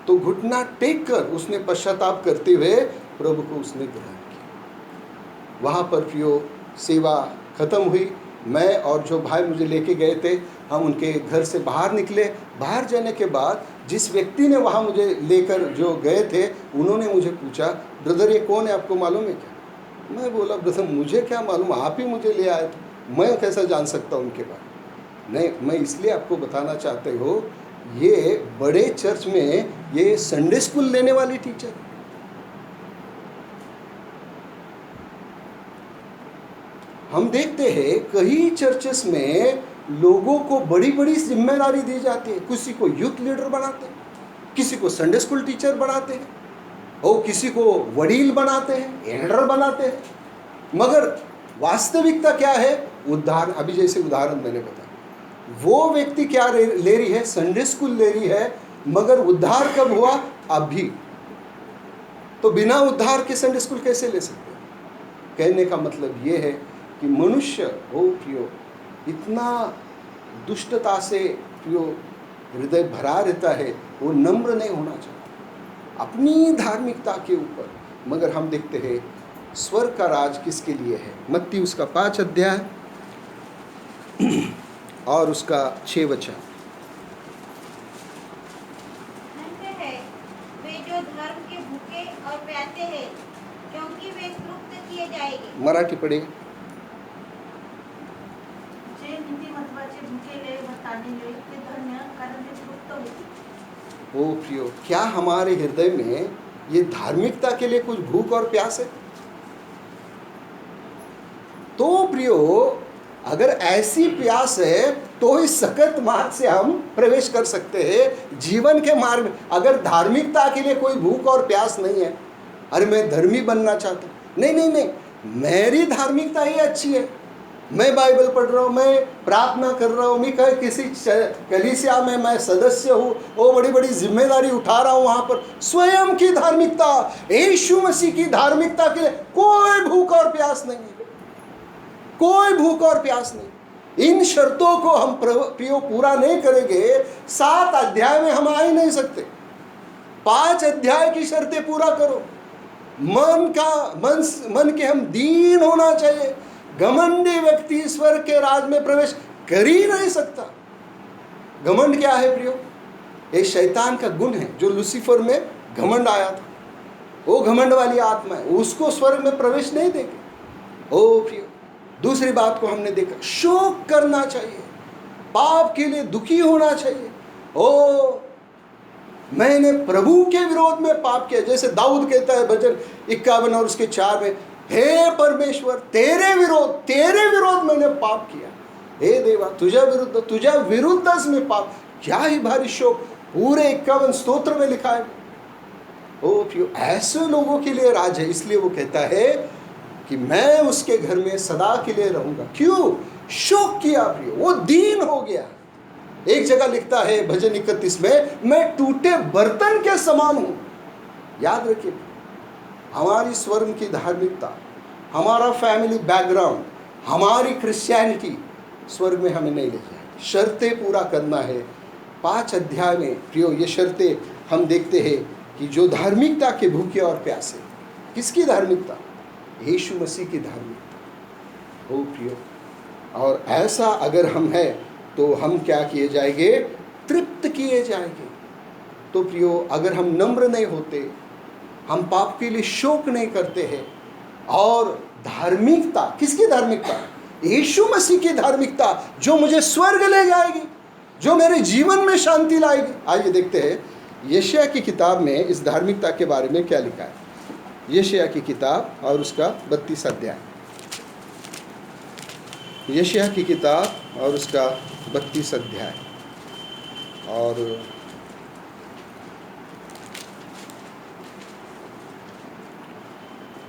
तो घुटना टेक कर उसने पश्चाताप करते हुए प्रभु को उसने ग्रहण किया। वहाँ पर प्रियो सेवा खत्म हुई। मैं और जो भाई मुझे लेके गए थे हम उनके घर से बाहर निकले। बाहर जाने के बाद जिस व्यक्ति ने वहाँ मुझे लेकर जो गए थे उन्होंने मुझे पूछा ब्रदर ये कौन है आपको मालूम है क्या? मैं बोला ब्रदर मुझे क्या मालूम, आप ही मुझे ले आए थे, मैं कैसा जान सकता हूँ उनके बारे। नहीं, मैं इसलिए आपको बताना चाहते हो ये बड़े चर्च में ये संडे स्कूल लेने वाली टीचर। हम देखते हैं कई चर्चेस में लोगों को बड़ी बड़ी जिम्मेदारी दी जाती है। किसी को यूथ लीडर बनाते हैं, किसी को संडे स्कूल टीचर बनाते हैं और किसी को वडील बनाते हैं, एल्डर बनाते हैं। मगर वास्तविकता क्या है? उदाहरण अभी जैसे उदाहरण मैंने बताया, वो व्यक्ति क्या ले रही है? संडे स्कूल ले रही है मगर उद्धार कब हुआ? अभी। तो बिना उद्धार के संडे स्कूल कैसे ले सकते? कहने का मतलब ये है कि मनुष्य हो प्रियो इतना दुष्टता से प्रियो हृदय भरा रहता है, वो नम्र नहीं होना चाहता अपनी धार्मिकता के ऊपर। मगर हम देखते हैं स्वर्ग का राज किसके लिए है? मत्ती उसका 5 अध्याय और उसका 6 वचन। वे जो धर्म के भूखे और प्यासे हैं, क्योंकि वे तृप्त किए जाएंगे। मराठी पढ़े। जे नीतिमत्वाचे भुकेले व ताणलेले ते धन्य, कारण ते तृप्त होतील। ओ प्रियो, क्या हमारे हृदय में ये धार्मिकता के लिए कुछ भूख और प्यास है? तो प्रियो, अगर ऐसी प्यास है तो इस सकत मार्ग से हम प्रवेश कर सकते हैं जीवन के मार्ग में। अगर धार्मिकता के लिए कोई भूख और प्यास नहीं है, अरे मैं धर्मी बनना चाहता हूँ, नहीं, मेरी धार्मिकता ही अच्छी है, मैं बाइबल पढ़ रहा हूँ, मैं प्रार्थना कर रहा हूँ, मैं किसी कलीसिया में मैं सदस्य हूँ, वो बड़ी बड़ी जिम्मेदारी उठा रहा हूँ वहाँ पर। स्वयं की धार्मिकता, यीशु मसीह की धार्मिकता के लिए कोई भूख और प्यास नहीं है, कोई भूख और प्यास नहीं। इन शर्तों को हम प्रियो पूरा नहीं करेंगे, 7 अध्याय में हम आ ही नहीं सकते। 5 अध्याय की शर्तें पूरा करो। मन के हम दीन होना चाहिए। घमंडी व्यक्ति ईश्वर के राज में प्रवेश कर ही नहीं सकता। घमंड क्या है प्रियो? एक शैतान का गुण है जो लूसीफर में घमंड आया था। वो घमंड वाली आत्मा है, उसको स्वर्ग में प्रवेश नहीं देगी। ओ प्रियो, दूसरी बात को हमने देखा, शोक करना चाहिए, पाप के लिए दुखी होना चाहिए। ओ मैंने प्रभु के विरोध में पाप किया, जैसे दाऊद कहता है भजन 51 और उसके 4 में, हे परमेश्वर तेरे विरोध मैंने पाप किया। हे देवा तुझा विरुद्धच में पाप। क्या ही भारी शोक, पूरे 51 स्तोत्र में लिखा है। ओ प्रियो, ऐसे लोगों के लिए राज है। इसलिए वो कहता है कि मैं उसके घर में सदा के लिए रहूंगा। क्यों? शोक किया प्रियो, वो दीन हो गया। एक जगह लिखता है भजन 31 में, मैं टूटे बर्तन के समान हूं। याद रखिए, हमारी स्वर्ण की धार्मिकता, हमारा फैमिली बैकग्राउंड, हमारी क्रिश्चियनिटी स्वर्ग में हमें नहीं ले जाएगी। शर्तें पूरा करना है। 5 अध्याय में प्रियो ये शर्तें हम देखते हैं कि जो धार्मिकता के भूखे और प्यासे, किसकी धार्मिकता? यीशु मसीह की धार्मिकता। ओ प्रियो, और ऐसा अगर हम हैं तो हम क्या किए जाएंगे? तृप्त किए जाएंगे। तो प्रियो, अगर हम नम्र नहीं होते, हम पाप के लिए शोक नहीं करते हैं, और धार्मिकता, किसकी धार्मिकता? यीशु मसीह की धार्मिकता, जो मुझे स्वर्ग ले जाएगी, जो मेरे जीवन में शांति लाएगी। आइए देखते हैं यशायाह की किताब में इस धार्मिकता के बारे में क्या लिखा है। यशायाह की किताब और उसका 32 अध्याय। यशायाह की किताब और उसका 32 अध्याय और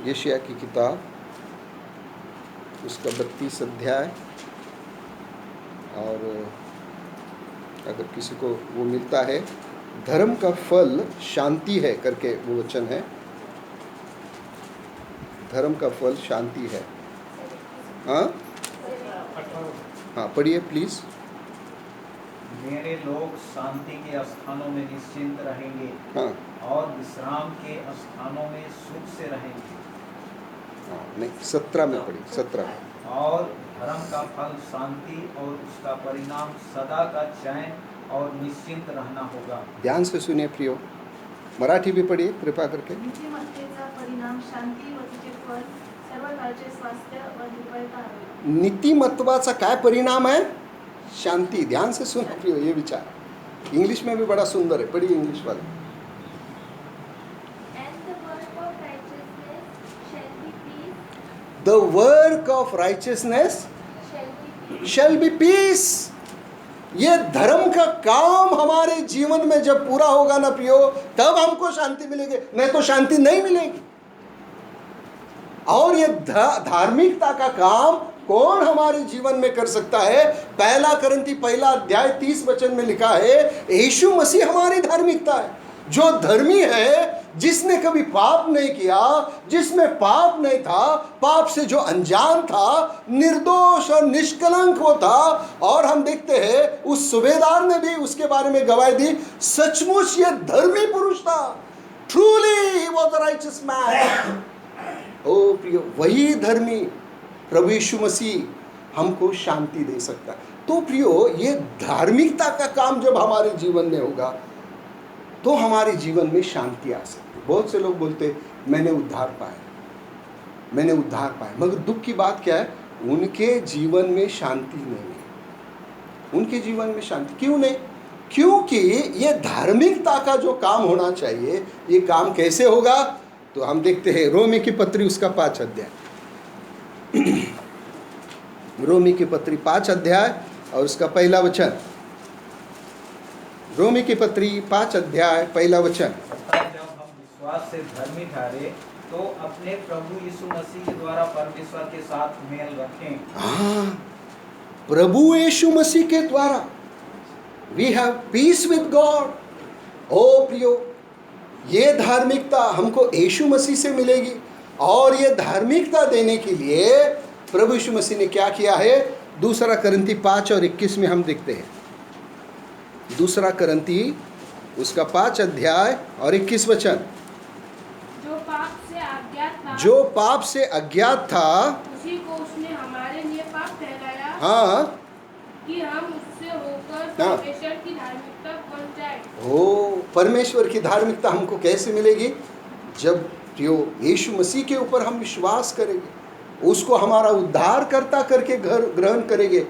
यशायाह की किताब उसका 32 अध्याय। और अगर किसी को वो मिलता है, धर्म का फल शांति है करके वो वचन है। धर्म का फल शांति है। हाँ पढ़िए प्लीज। मेरे लोग शांति के स्थानों में निश्चिंत रहेंगे, हाँ और विश्राम के स्थानों में सुख से रहेंगे। हाँ नहीं, 17 में पढ़िए, 17 में। और धर्म का फल शांति और उसका परिणाम सदा का चैन और निश्चिंत रहना होगा। ध्यान से सुनिए प्रियो, मराठी भी पढ़िए कृपा करके। नीतिमत्तेचा परिणाम शांती व तिचे फल सर्व काळचे स्वास्थ्य व निर्भयता आहे। नीतिमत्वाचा काय परिणाम है? शांति। ध्यान से सुनो प्रियो ये विचार। इंग्लिश में भी बड़ा सुंदर है, पढ़िए इंग्लिश वाले। The work of righteousness shall be peace. ये धर्म का काम हमारे जीवन में जब पूरा होगा ना प्रियो, तब हमको शांति मिलेगी, नहीं तो शांति नहीं मिलेगी। और ये धार्मिकता का काम कौन हमारे जीवन में कर सकता है? पहला करंती पहला अध्याय 30 वचन में लिखा है, यीशु मसीह हमारी धार्मिकता है। जो धर्मी है, जिसने कभी पाप नहीं किया, जिसमें पाप नहीं था, पाप से जो अनजान था, निर्दोष और निष्कलंक वो था। और हम देखते हैं उस सूबेदार ने भी उसके बारे में गवाही दी, सचमुच ये धर्मी पुरुष था। Truly he was a righteous man. ओ प्रियो, वही धर्मी प्रभु यीशु मसीह हमको शांति दे सकता है। तो प्रियो, ये धार्मिकता का काम जब हमारे जीवन में होगा तो हमारे जीवन में शांति आ सकती है। बहुत से लोग बोलते मैंने उद्धार पाया, मैंने उद्धार पाया, मगर दुख की बात क्या है, उनके जीवन में शांति नहीं है। उनके जीवन में शांति क्यों नहीं? क्योंकि ये धार्मिकता का जो काम होना चाहिए, ये काम कैसे होगा? तो हम देखते हैं रोमी की पत्री उसका 5 अध्याय। रोमी की पत्री 5 अध्याय और उसका पहला वचन। रोमी की पत्री 5 अध्याय पहला वचन। जब हम विश्वास से धर्मी ठहरे तो अपने प्रभु यीशु मसीह के द्वारा परमेश्वर के साथ मेल रखें। हाँ, प्रभु यीशु मसीह के द्वारा we have peace with God. ओ प्रियो, ये धार्मिकता हमको यीशु मसीह से मिलेगी। और ये धार्मिकता देने के लिए प्रभु यीशु मसीह ने क्या किया है? दूसरा करंती 5 और 21 में हम देखते हैं। दूसरा करंती उसका 5 अध्याय और 21 वचन। जो पाप से अज्ञात था, जो पाप से अज्ञात था, उसी को उसने हमारे लिए पाप ठहराया, हाँ, कि हम उससे होकर हाँ। परमेश्वर की धार्मिकता बन जाए। ओ, परमेश्वर की धार्मिकता हमको कैसे मिलेगी? जब जो यीशु मसीह के ऊपर हम विश्वास करेंगे, उसको हमारा उद्धारकर्ता करके ग्रहण करेंगे,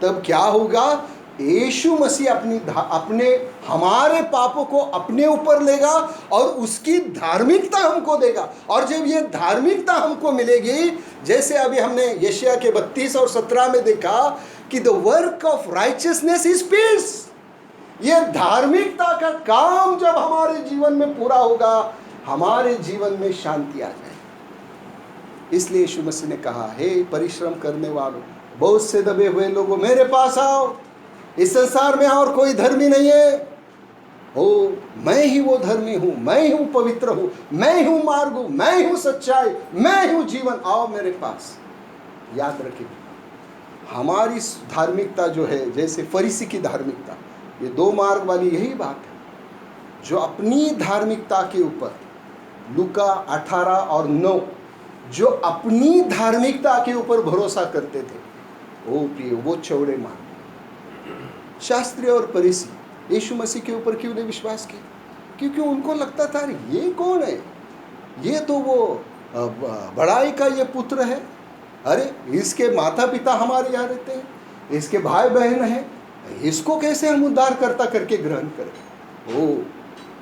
तब क्या होगा? यीशु मसीह अपने हमारे पापों को अपने ऊपर लेगा और उसकी धार्मिकता हमको देगा। और जब ये धार्मिकता हमको मिलेगी, जैसे अभी हमने यशायाह के 32 और 17 में देखा कि the work of righteousness is peace. ये धार्मिकता का काम जब हमारे जीवन में पूरा होगा, हमारे जीवन में शांति आ जाएगी। इसलिए यीशु मसीह ने कहा, हे परिश्रम करने वालों, बहुत से दबे हुए लोगों, मेरे पास आओ। इस संसार में और कोई धर्मी नहीं है। ओ, मैं ही वो धर्मी हूँ, मैं ही हूँ पवित्र हूँ, मैं हूँ मार्ग हूँ, मैं हूँ सच्चाई, मैं हूँ जीवन, आओ मेरे पास। याद रखिए, हमारी धार्मिकता जो है, जैसे फरीसी की धार्मिकता, ये 2 मार्ग वाली यही बात है। जो अपनी धार्मिकता के ऊपर, लूका 18 और 9, जो अपनी धार्मिकता के ऊपर भरोसा करते थे, ओ प्रिय, वो चौड़े मार्ग। शास्त्री और फरीसी यीशु मसीह के ऊपर क्यों नहीं विश्वास किया? क्योंकि उनको लगता था, ये कौन है? ये तो वो बड़ाई का ये पुत्र है। अरे, इसके माता पिता हमारे यहाँ रहते हैं, इसके भाई बहन हैं, इसको कैसे हम उद्धारकर्ता करके ग्रहण करें? ओ,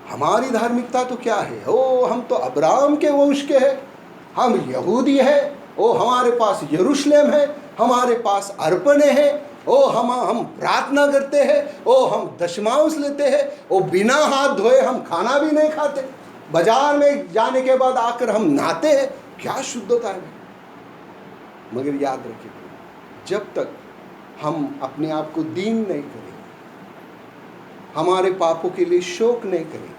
हमारी धार्मिकता तो क्या है? ओ, हम तो अब्राहम के वंश के हैं, हम यहूदी हैं। ओ, हमारे पास यरूशलेम है, हमारे पास अर्पणे हैं। ओ, हम प्रार्थना करते हैं। ओ, हम दशमांश लेते हैं। ओ, बिना हाथ धोए हम खाना भी नहीं खाते। बाजार में जाने के बाद आकर हम नहाते हैं। क्या शुद्धता है! मगर याद रखिए, जब तक हम अपने आप को दीन नहीं करेंगे, हमारे पापों के लिए शोक नहीं करेंगे,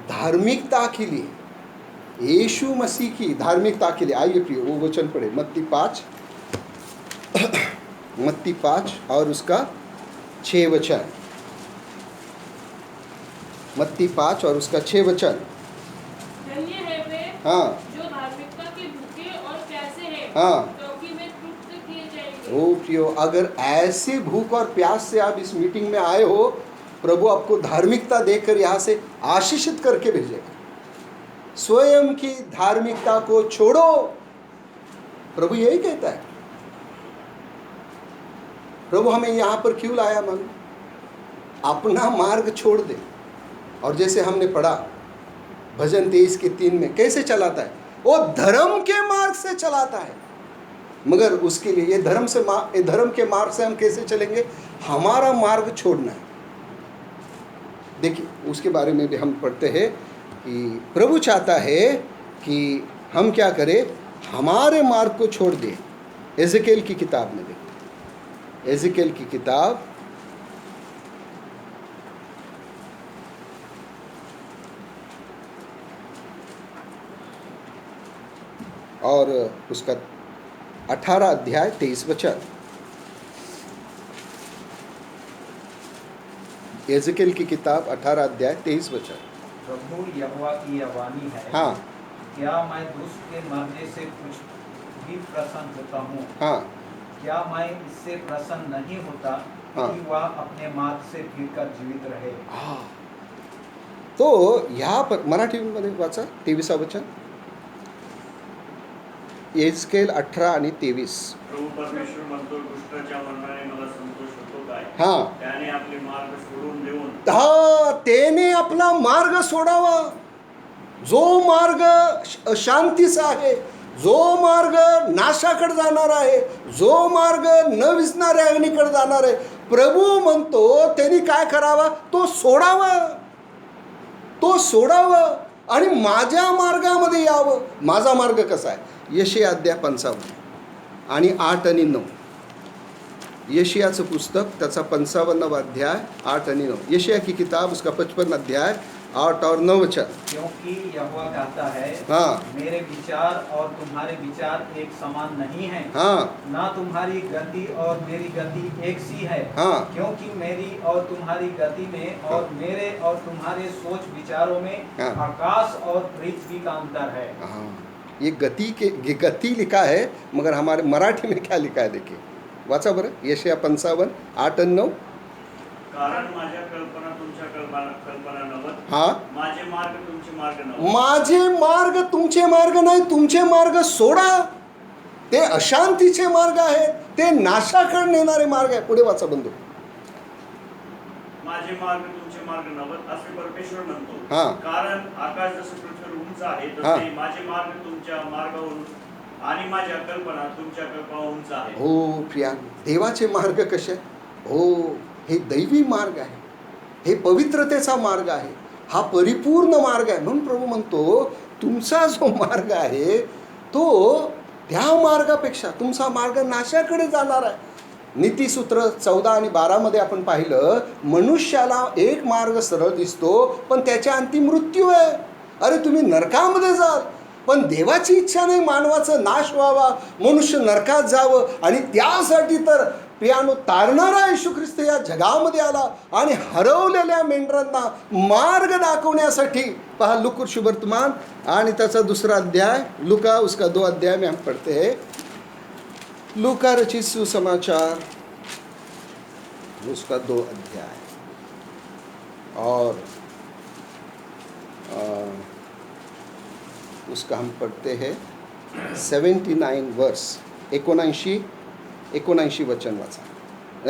धार्मिकता के लिए, यीशु मसीह की धार्मिकता के लिए, आइए प्रिय वो वचन पढ़े, मत्ती 5 और उसका 6 वचन। मत्ती 5 और उसका 6 वचन। धन्य है वे हाँ, जो धार्मिकता के भूखे और प्यासे हैं, हाँ, क्योंकि वे तृप्त किए जाएंगे। ओ प्रियो, अगर ऐसे भूख और प्यास से आप इस मीटिंग में आए हो, प्रभु आपको धार्मिकता देकर यहाँ से आशीषित करके भेजेगा। स्वयं की धार्मिकता को छोड़ो, प्रभु यही कहता है। प्रभु हमें यहाँ पर क्यों लाया? मन अपना मार्ग छोड़ दे। और जैसे हमने पढ़ा भजन 23 के 3 में, कैसे चलाता है? वो धर्म के मार्ग से चलाता है। मगर उसके लिए ये धर्म के मार्ग से हम कैसे चलेंगे? हमारा मार्ग छोड़ना है। देखिए, उसके बारे में भी हम पढ़ते हैं कि प्रभु चाहता है कि हम क्या करें? हमारे मार्ग को छोड़ दें एज़ेकिएल की किताब में देखते, एज़ेकिएल की किताब और उसका 18 अध्याय 23 वचन। एज़ेकिएल की किताब 18 अध्याय 23 वचन। प्रभु यहोवा की यह वाणी है, हाँ क्या मैं दुष्ट के मरने से कुछ भी प्रसन्न होता हूँ? हाँ क्या मैं इससे प्रसन्न नहीं होता हाँ। कि वह अपने मार्ग से फिरकर जीवित रहे? हा. तो ह्या मराठीमध्ये वाचा 23 वचन, एझेकिएल 18 आणि 23. प्रभू परमेश्वर म्हणतो, दुष्टाच्या मरणाने मला संतोष होतो काय? हा त्याने आपले मार्ग सोडून देऊन हा, त्याने आपला मार्ग सोडावा, जो मार्ग अशांतीचा आहे, जो मार्ग नाशाकडे जाणार आहे, जो मार्ग न विसणाऱ्या अग्नीकडे जाणार आहे, प्रभू म्हणतो त्यांनी काय करावा? तो सोडावा, तो सोडावा आणि माझ्या मार्गामध्ये यावं. माझा मार्ग कसा आहे? यशाया अध्याय 55 आणि 8 आणि 9. यशायाचं पुस्तक त्याचा 55 अध्याय 8 आणि 9. यशाया की किताब उसका 55 अध्याय 8 और 9 वचन. क्योंकि यहोवा कहता है, हाँ मेरे विचार और तुम्हारे विचार एक समान नहीं है, हाँ ना तुम्हारी गति और मेरी गति एक सी है। हाँ क्योंकि मेरी और तुम्हारी गति में और मेरे और तुम्हारे सोच विचारों में हाँ। आकाश और पृथ्वी का अंतर है। हाँ, ये गति लिखा है, मगर हमारे मराठी में क्या लिखा है देखिए, वाचा बरं. यशाया 55 8 आणि 9. कारण माझ्या कल्पना तुमच्या कल्पना नव्हत, हा, माझे मार्ग तुमचे मार्ग नव्हत. माझे मार्ग तुमचे मार्ग नाही. तुमचे मार्ग सोडा, ते अशांतीचे मार्ग आहेत, ते नाशाकडे नेणारे मार्ग आहे. पुढे वाचा बंधू. माझे मार्ग तुमचे मार्ग नव्हत असे परमेश्वर म्हणतो. हा. कारण आकाश जसे पृथ्वीवर उंच आहे हा. तसे माझे मार्ग तुमच्या मार्गावरून आणि माझ्या कल्पना तुमच्या कल्पना उंच आहे. हो प्रिया, देवाचे मार्ग कसे? हो, हे दैवी मार्ग आहे, हे पवित्रतेचा मार्ग आहे, हा परिपूर्ण मार्ग आहे. म्हणून प्रभू म्हणतो तुमचा जो मार्ग आहे तो त्या मार्गापेक्षा तुमचा मार्ग नाशाकडे जाणार आहे. नीतिसूत्र 14 आणि 12 मध्ये आपण पाहिलं, मनुष्याला एक मार्ग सरळ दिसतो पण त्याच्या अंतिम मृत्यू आहे. अरे तुम्ही नरकामध्ये जाल, पण देवाची इच्छा नाही मानवाचा नाश व्हावा, मनुष्य नरकात जावं. आणि त्यासाठी तर प्रियानो तारणारा येशू ख्रिस्त या जगामध्ये आला आणि हरवलेल्या मेंढरांना मार्ग दाखवण्यासाठी. पहा लुका शुभवर्तमान आणि त्याचा 2रा अध्याय, लुका उसका 2 अध्याय में हम पढ़ते हैं. लुका रचित सुसमाचार उसका 2 अध्याय और उसका हम पढ़ते हैं 79 वर्स. 79 वचन वाचा.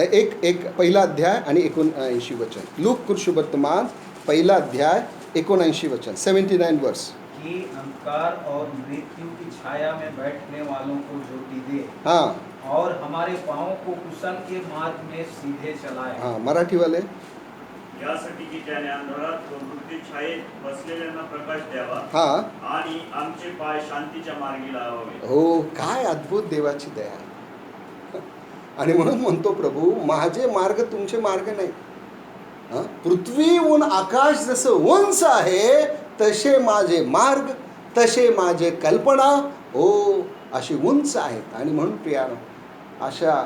एक पहिला अध्याय आणि 79 वचन. लूक शुभवर्तमान पहिला अध्याय 79 वचन, 79 वर्स. कि अंधकार और मृत्यु की छाया में बैठने वालों को ज्योति दे, हाँ और हमारे पाँव को कुशल के मार्ग में सीधे चलाए. हाँ, मराठी वाले. यासाठी की त्याने अंधारात व मृत्यू छायेत बसलेल्यांना प्रकाश द्यावा हाँ आणि आमचे पाय शांतीच्या मार्गी लावावे. हो, काय अद्भुत देवाची दया आहे. आणि म्हणून म्हणतो प्रभू, माझे मार्ग तुमचे मार्ग नाही. पृथ्वीहून आकाश जसं उंच आहे तसे माझे मार्ग, तसे माझे कल्पना हो अशी उंच आहेत. आणि म्हणून प्रियानो,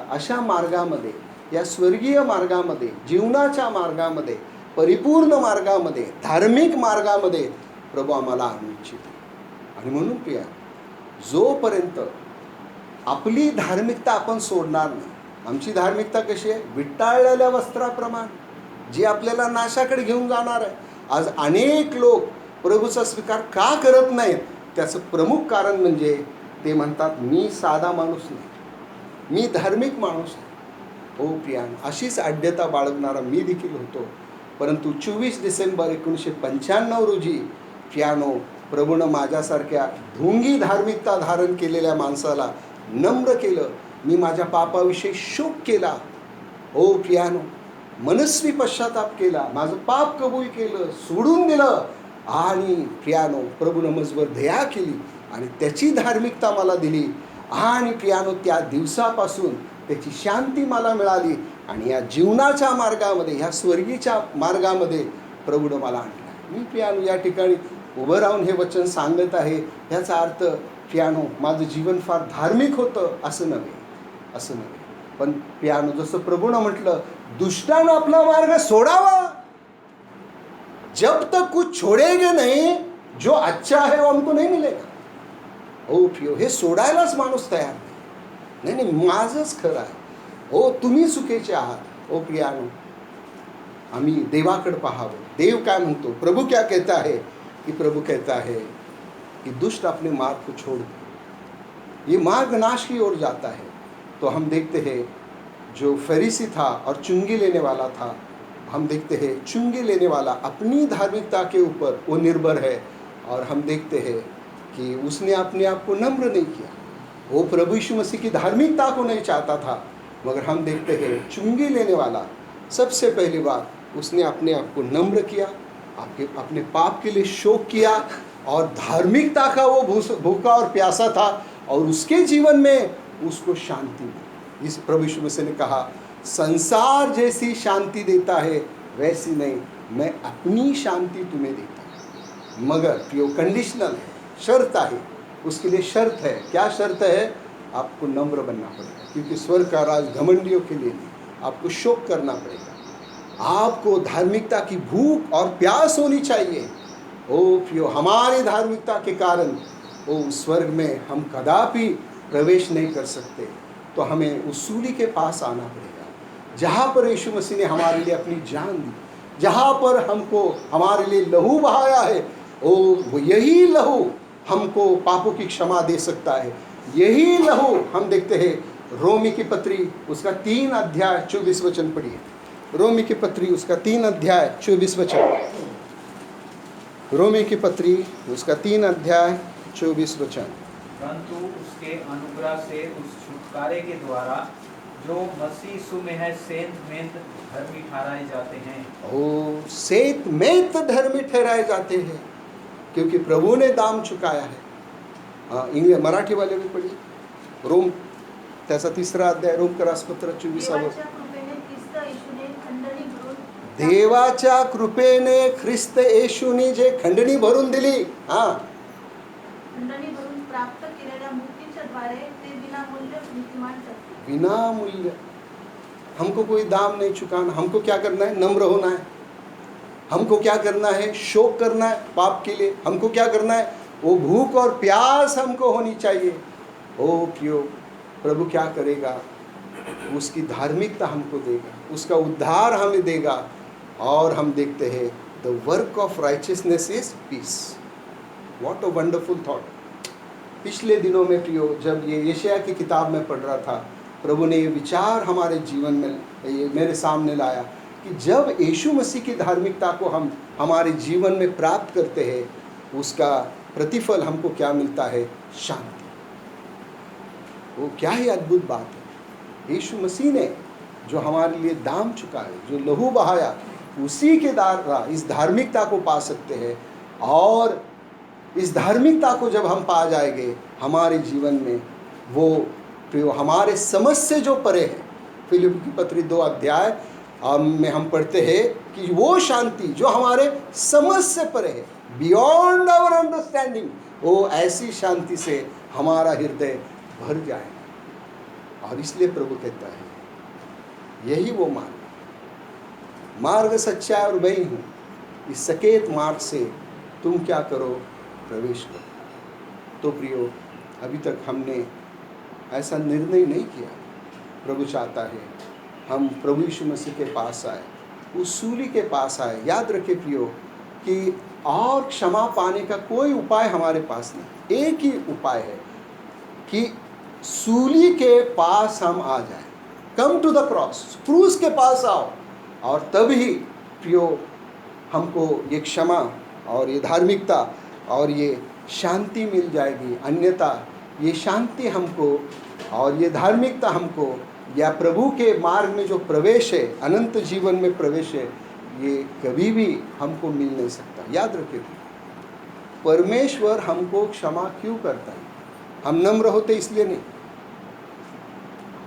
अशा मार्गामध्ये, या स्वर्गीय मार्गामध्ये, जीवनाच्या मार्गामध्ये, परिपूर्ण मार्गामध्ये, धार्मिक मार्गामध्ये प्रभू आम्हाला आणू इच्छितो. आणि म्हणून प्रिया, जोपर्यंत आपली धार्मिकता आपण सोडणार नाही. आमची धार्मिकता कशी आहे? विटाळलेल्या वस्त्राप्रमाणे, जी आपल्याला नाशाकडे घेऊन जाणार आहे. आज अनेक लोक प्रभूचा स्वीकार का करत नाहीत? त्याचं प्रमुख कारण म्हणजे ते म्हणतात मी साधा माणूस नाही, मी धार्मिक माणूस आहे. हो प्रियान, अशीच आढ्यता बाळगणारा मी देखील होतो. परंतु 24 डिसेंबर 1995 रोजी प्रियानो, प्रभूनं माझ्यासारख्या ढोंगी धार्मिकता धारण केलेल्या माणसाला नम्र केलं. मी माझ्या पापाविषयी शोक केला. हो प्रियानो, मनस्वी पश्चाताप केला, माझं पाप कबूल केलं, सोडून दिलं. आणि प्रियानो, प्रभूनं मजवर दया केली आणि त्याची धार्मिकता मला दिली. आणि प्रियानो त्या दिवसापासून त्याची शांती मला मिळाली आणि या जीवनाच्या मार्गामध्ये, ह्या स्वर्गीच्या मार्गामध्ये प्रभूनं मला आणलं. मी प्रियानो या ठिकाणी उभं राहून हे वचन सांगत आहे. ह्याचा अर्थ प्रियानो माझं जीवन फार धार्मिक होतं असं नव्हे. पण प्रियानो जसं प्रभूनं म्हटलं, दुष्टानं आपला मार्ग सोडावा. जब तक कुछ छोड़ेगे नहीं, जो अच्छा है वो हमको नहीं मिलेगा. हो प्रियो, हे सोडायलाच माणूस तयार नाही. माझंच खरं आहे. हो तुम्ही चुकीचे आहात. हो प्रियानो, आम्ही देवाकडे पाहावं. देव काय म्हणतो, प्रभु क्या कहता है, कि प्रभु कहता है कि दुष्ट अपने मार्ग को छोड़ दे, ये मार्ग नाश की ओर जाता है. तो हम देखते हैं जो फरीसी था और चुंगी लेने वाला था, हम देखते हैं चुंगी लेने वाला अपनी धार्मिकता के ऊपर वो निर्भर है. और हम देखते हैं कि उसने अपने आप को नम्र नहीं किया. वो प्रभु यीशु मसीह की धार्मिकता को नहीं चाहता था. मगर हम देखते हैं चुंगी लेने वाला सबसे पहली बात उसने अपने आप को नम्र किया, अपने पाप के लिए शोक किया और धार्मिकता का वो भूखा और प्यासा था और उसके जीवन में उसको शांति मिली. इस प्रभु यीशु मसीह ने कहा, संसार जैसी शांति देता है वैसी नहीं, मैं अपनी शांति तुम्हें देता हूँ. मगर प्रियो कंडीशनल है, शर्त है. उसके लिए शर्त है. क्या शर्त है? आपको नम्र बनना पड़ेगा, क्योंकि स्वर्ग का राज घमंडियों के लिए नहीं. आपको शोक करना पड़ेगा. आपको धार्मिकता की भूख और प्यास होनी चाहिए. ओ प्रियो, हमारी धार्मिकता के कारण ओ स्वर्ग में हम कदापि प्रवेश नहीं कर सकते. तो हमें उस सूली के पास आना पड़ेगा, जहाँ पर यीशु मसीह ने हमारे लिए अपनी जान दी, जहाँ पर हमको हमारे लिए लहू बहाया है. ओ यही लहू हमको पापों की क्षमा दे सकता है. यही लहू हम देखते हैं रोमी की पत्री उसका 3 अध्याय 24 वचन पढ़िए. रोमी की पत्री उसका 3 अध्याय 24 वचन. रोमी की पत्री उसका 3 अध्याय 24 वचन. परंतु उसके अनुग्रह से उस छुटकारे के द्वारा जो मसीह यीशु में है सेंत मेंत धर्मी ठहराए जाते हैं. ओ सेंत मेंत धर्मी ठहराए जाते हैं, क्योंकि प्रभु ने दाम चुकाया है. इंग्लिश मराठी वाले भी पढ़िए. रोम त्याचा 3 अध्याय, रोमकरासपत्र 24. देवाच्या कृपेने ख्रिस्त येशूने जे खंडणी भरून दिली, खंडणी भरून प्राप्त केलेल्या मुक्तीच्या द्वारे ते विनामूल्य नीतिमान ठरते. विनामूल्य. हमको कोई दाम नहीं चुकाना. हमको क्या करना है? नम्र होना है. हमको क्या करना है? शोक करना है पाप के लिए. हमको क्या करना है? वो भूख और प्यास हमको होनी चाहिए. ओ प्रियो, प्रभु क्या करेगा? उसकी धार्मिकता हमको देगा, उसका उद्धार हमें देगा. और हम देखते हैं the work of righteousness is peace. What a wonderful thought. पिछले दिनों में प्रियो, जब ये यशाया की किताब में पढ़ रहा था, प्रभु ने ये विचार हमारे जीवन में ये मेरे सामने लाया कि जब यीशु मसीह की धार्मिकता को हम हमारे जीवन में प्राप्त करते हैं, उसका प्रतिफल हमको क्या मिलता है? शांति. वो क्या ही अद्भुत बात है. यीशु मसीह ने जो हमारे लिए दाम चुकाए, जो लहू बहाया, उसी के द्वारा इस धार्मिकता को पा सकते हैं. और इस धार्मिकता को जब हम पा जाएंगे हमारे जीवन में, वो हमारे समझ से जो परे है. फिलिप्पी की पत्री 2 अध्याय में हम पढ़ते हैं कि वो शांति जो हमारे समझ से परे है, बियॉन्ड आवर अंडरस्टैंडिंग, वो ऐसी शांति से हमारा हृदय भर जाएगा. और इसलिए प्रभु कहता है यही वो मार्ग सच्चाई और मैं ही हूँ. इस सकेत मार्ग से तुम क्या करो? प्रवेश करो. तो प्रियो, अभी तक हमने ऐसा निर्णय नहीं किया. प्रभु चाहता है हम प्रभु यीशु मसीह के पास आए, उस सूली के पास आए. याद रखे प्रियो कि और क्षमा पाने का कोई उपाय हमारे पास नहीं. एक ही उपाय है कि सूली के पास हम आ जाए. कम टू द क्रॉस, क्रूस के पास आओ, और तभी प्रियो हमको ये क्षमा और ये धार्मिकता और ये शांति मिल जाएगी. अन्यथा ये शांति हमको और ये धार्मिकता हमको या प्रभु के मार्ग में जो प्रवेश है, अनंत जीवन में प्रवेश है, ये कभी भी हमको मिल नहीं सकता. याद रखिए, परमेश्वर हमको क्षमा क्यों करता है? हम नम्र होते इसलिए नहीं.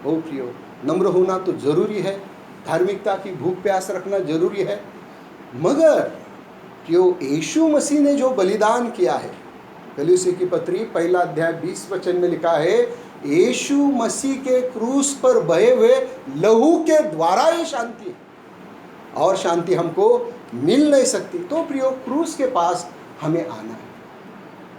ओ प्रियो, नम्र होना तो ज़रूरी है, धार्मिकता की भूख प्यास रखना ज़रूरी है, मगर प्रियो यीशु मसीह ने जो बलिदान किया है, कलीसियों की पत्री 1 अध्याय 20 वचन में लिखा है, यीशु मसीह के क्रूस पर बहे हुए लहू के द्वारा ही शांति है, और शांति हमको मिल नहीं सकती। तो प्रियो, क्रूस के पास हमें आना है,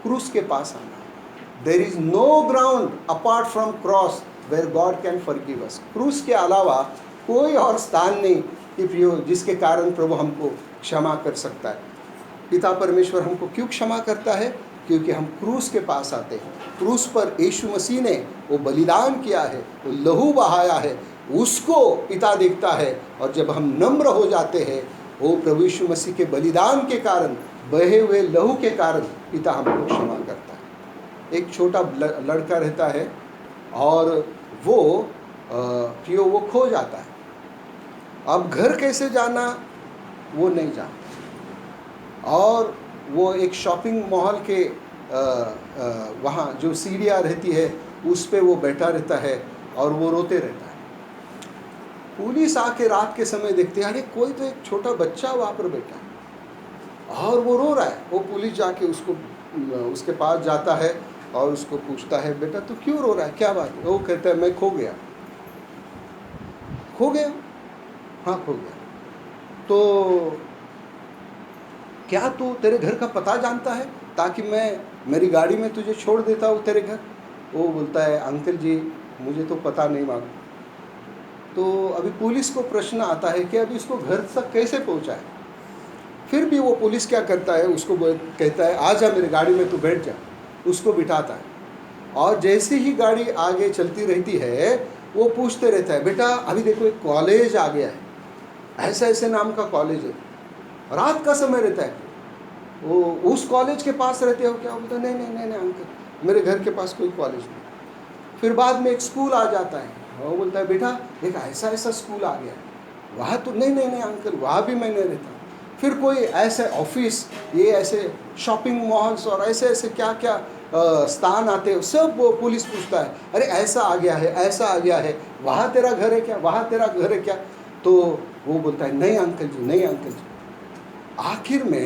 क्रूस के पास आना है। There is no ground apart from cross where God can forgive us. क्रूस के अलावा कोई और स्थान नहीं कि प्रियो जिसके कारण प्रभु हमको क्षमा कर सकता है। पिता परमेश्वर हमको क्यों क्षमा करता है? क्योंकि हम क्रूस के पास आते हैं। क्रूस पर यीशु मसीह ने वो बलिदान किया है, वो लहू बहाया है, उसको पिता देखता है, और जब हम नम्र हो जाते हैं, वो प्रभु यीशु मसीह के बलिदान के कारण, बहे हुए लहू के कारण पिता हमको क्षमा करता है। एक छोटा लड़का रहता है और वो प्रियो वो खो जाता है। अब घर कैसे जाना वो नहीं जानता, और वो एक शॉपिंग मॉल के वहाँ जो सीढ़ियाँ रहती है उस पे वो बैठा रहता है और वो रोते रहता है। पुलिस आके रात के समय देखते हैं, अरे कोई तो एक छोटा बच्चा वहाँ पर बैठा है और वो रो रहा है। वो पुलिस जाके उसके पास जाता है और उसको पूछता है, बेटा तू क्यों रो रहा है, क्या बात है? वो कहता है, मैं खो गया। खो गया? हाँ खो गया। तो क्या तू तेरे घर का पता जानता है, ताकि मैं मेरी गाड़ी में तुझे छोड़ देता हूँ तेरे घर? वो बोलता है, अंकल जी मुझे तो पता नहीं मालूम। तो अभी पुलिस को प्रश्न आता है कि अभी इसको घर तक कैसे पहुँचाए। फिर भी वो पुलिस क्या करता है, उसको कहता है, आ जा मेरी गाड़ी में, तू बैठ जा। उसको बिठाता है, और जैसे ही गाड़ी आगे चलती रहती है वो पूछते रहता है, बेटा अभी देखो एक कॉलेज आ गया है, ऐसा ऐसे नाम का कॉलेज है, रात का समय रहता है, वो उस कॉलेज के पास रहते हो क्या? बोलता नहीं नहीं नहीं नहीं अंकल, मेरे घर के पास कोई कॉलेज नहीं। फिर बाद में एक स्कूल आ जाता है, वो बोलता है, बेटा एक ऐसा ऐसा स्कूल आ गया है, वहाँ तो नहीं नहीं नहीं अंकल, वहाँ भी मैं नहीं रहता। फिर कोई ऐसे ऑफिस, ये ऐसे शॉपिंग मॉल्स और ऐसे ऐसे क्या क्या स्थान आते हैं, सब वो पुलिस पूछता है, अरे ऐसा आ गया है, ऐसा आ गया है, वहाँ तेरा घर है क्या, वहाँ तेरा घर है क्या? तो वो बोलता है, नहीं अंकल जी, नहीं अंकल जी। आखिर में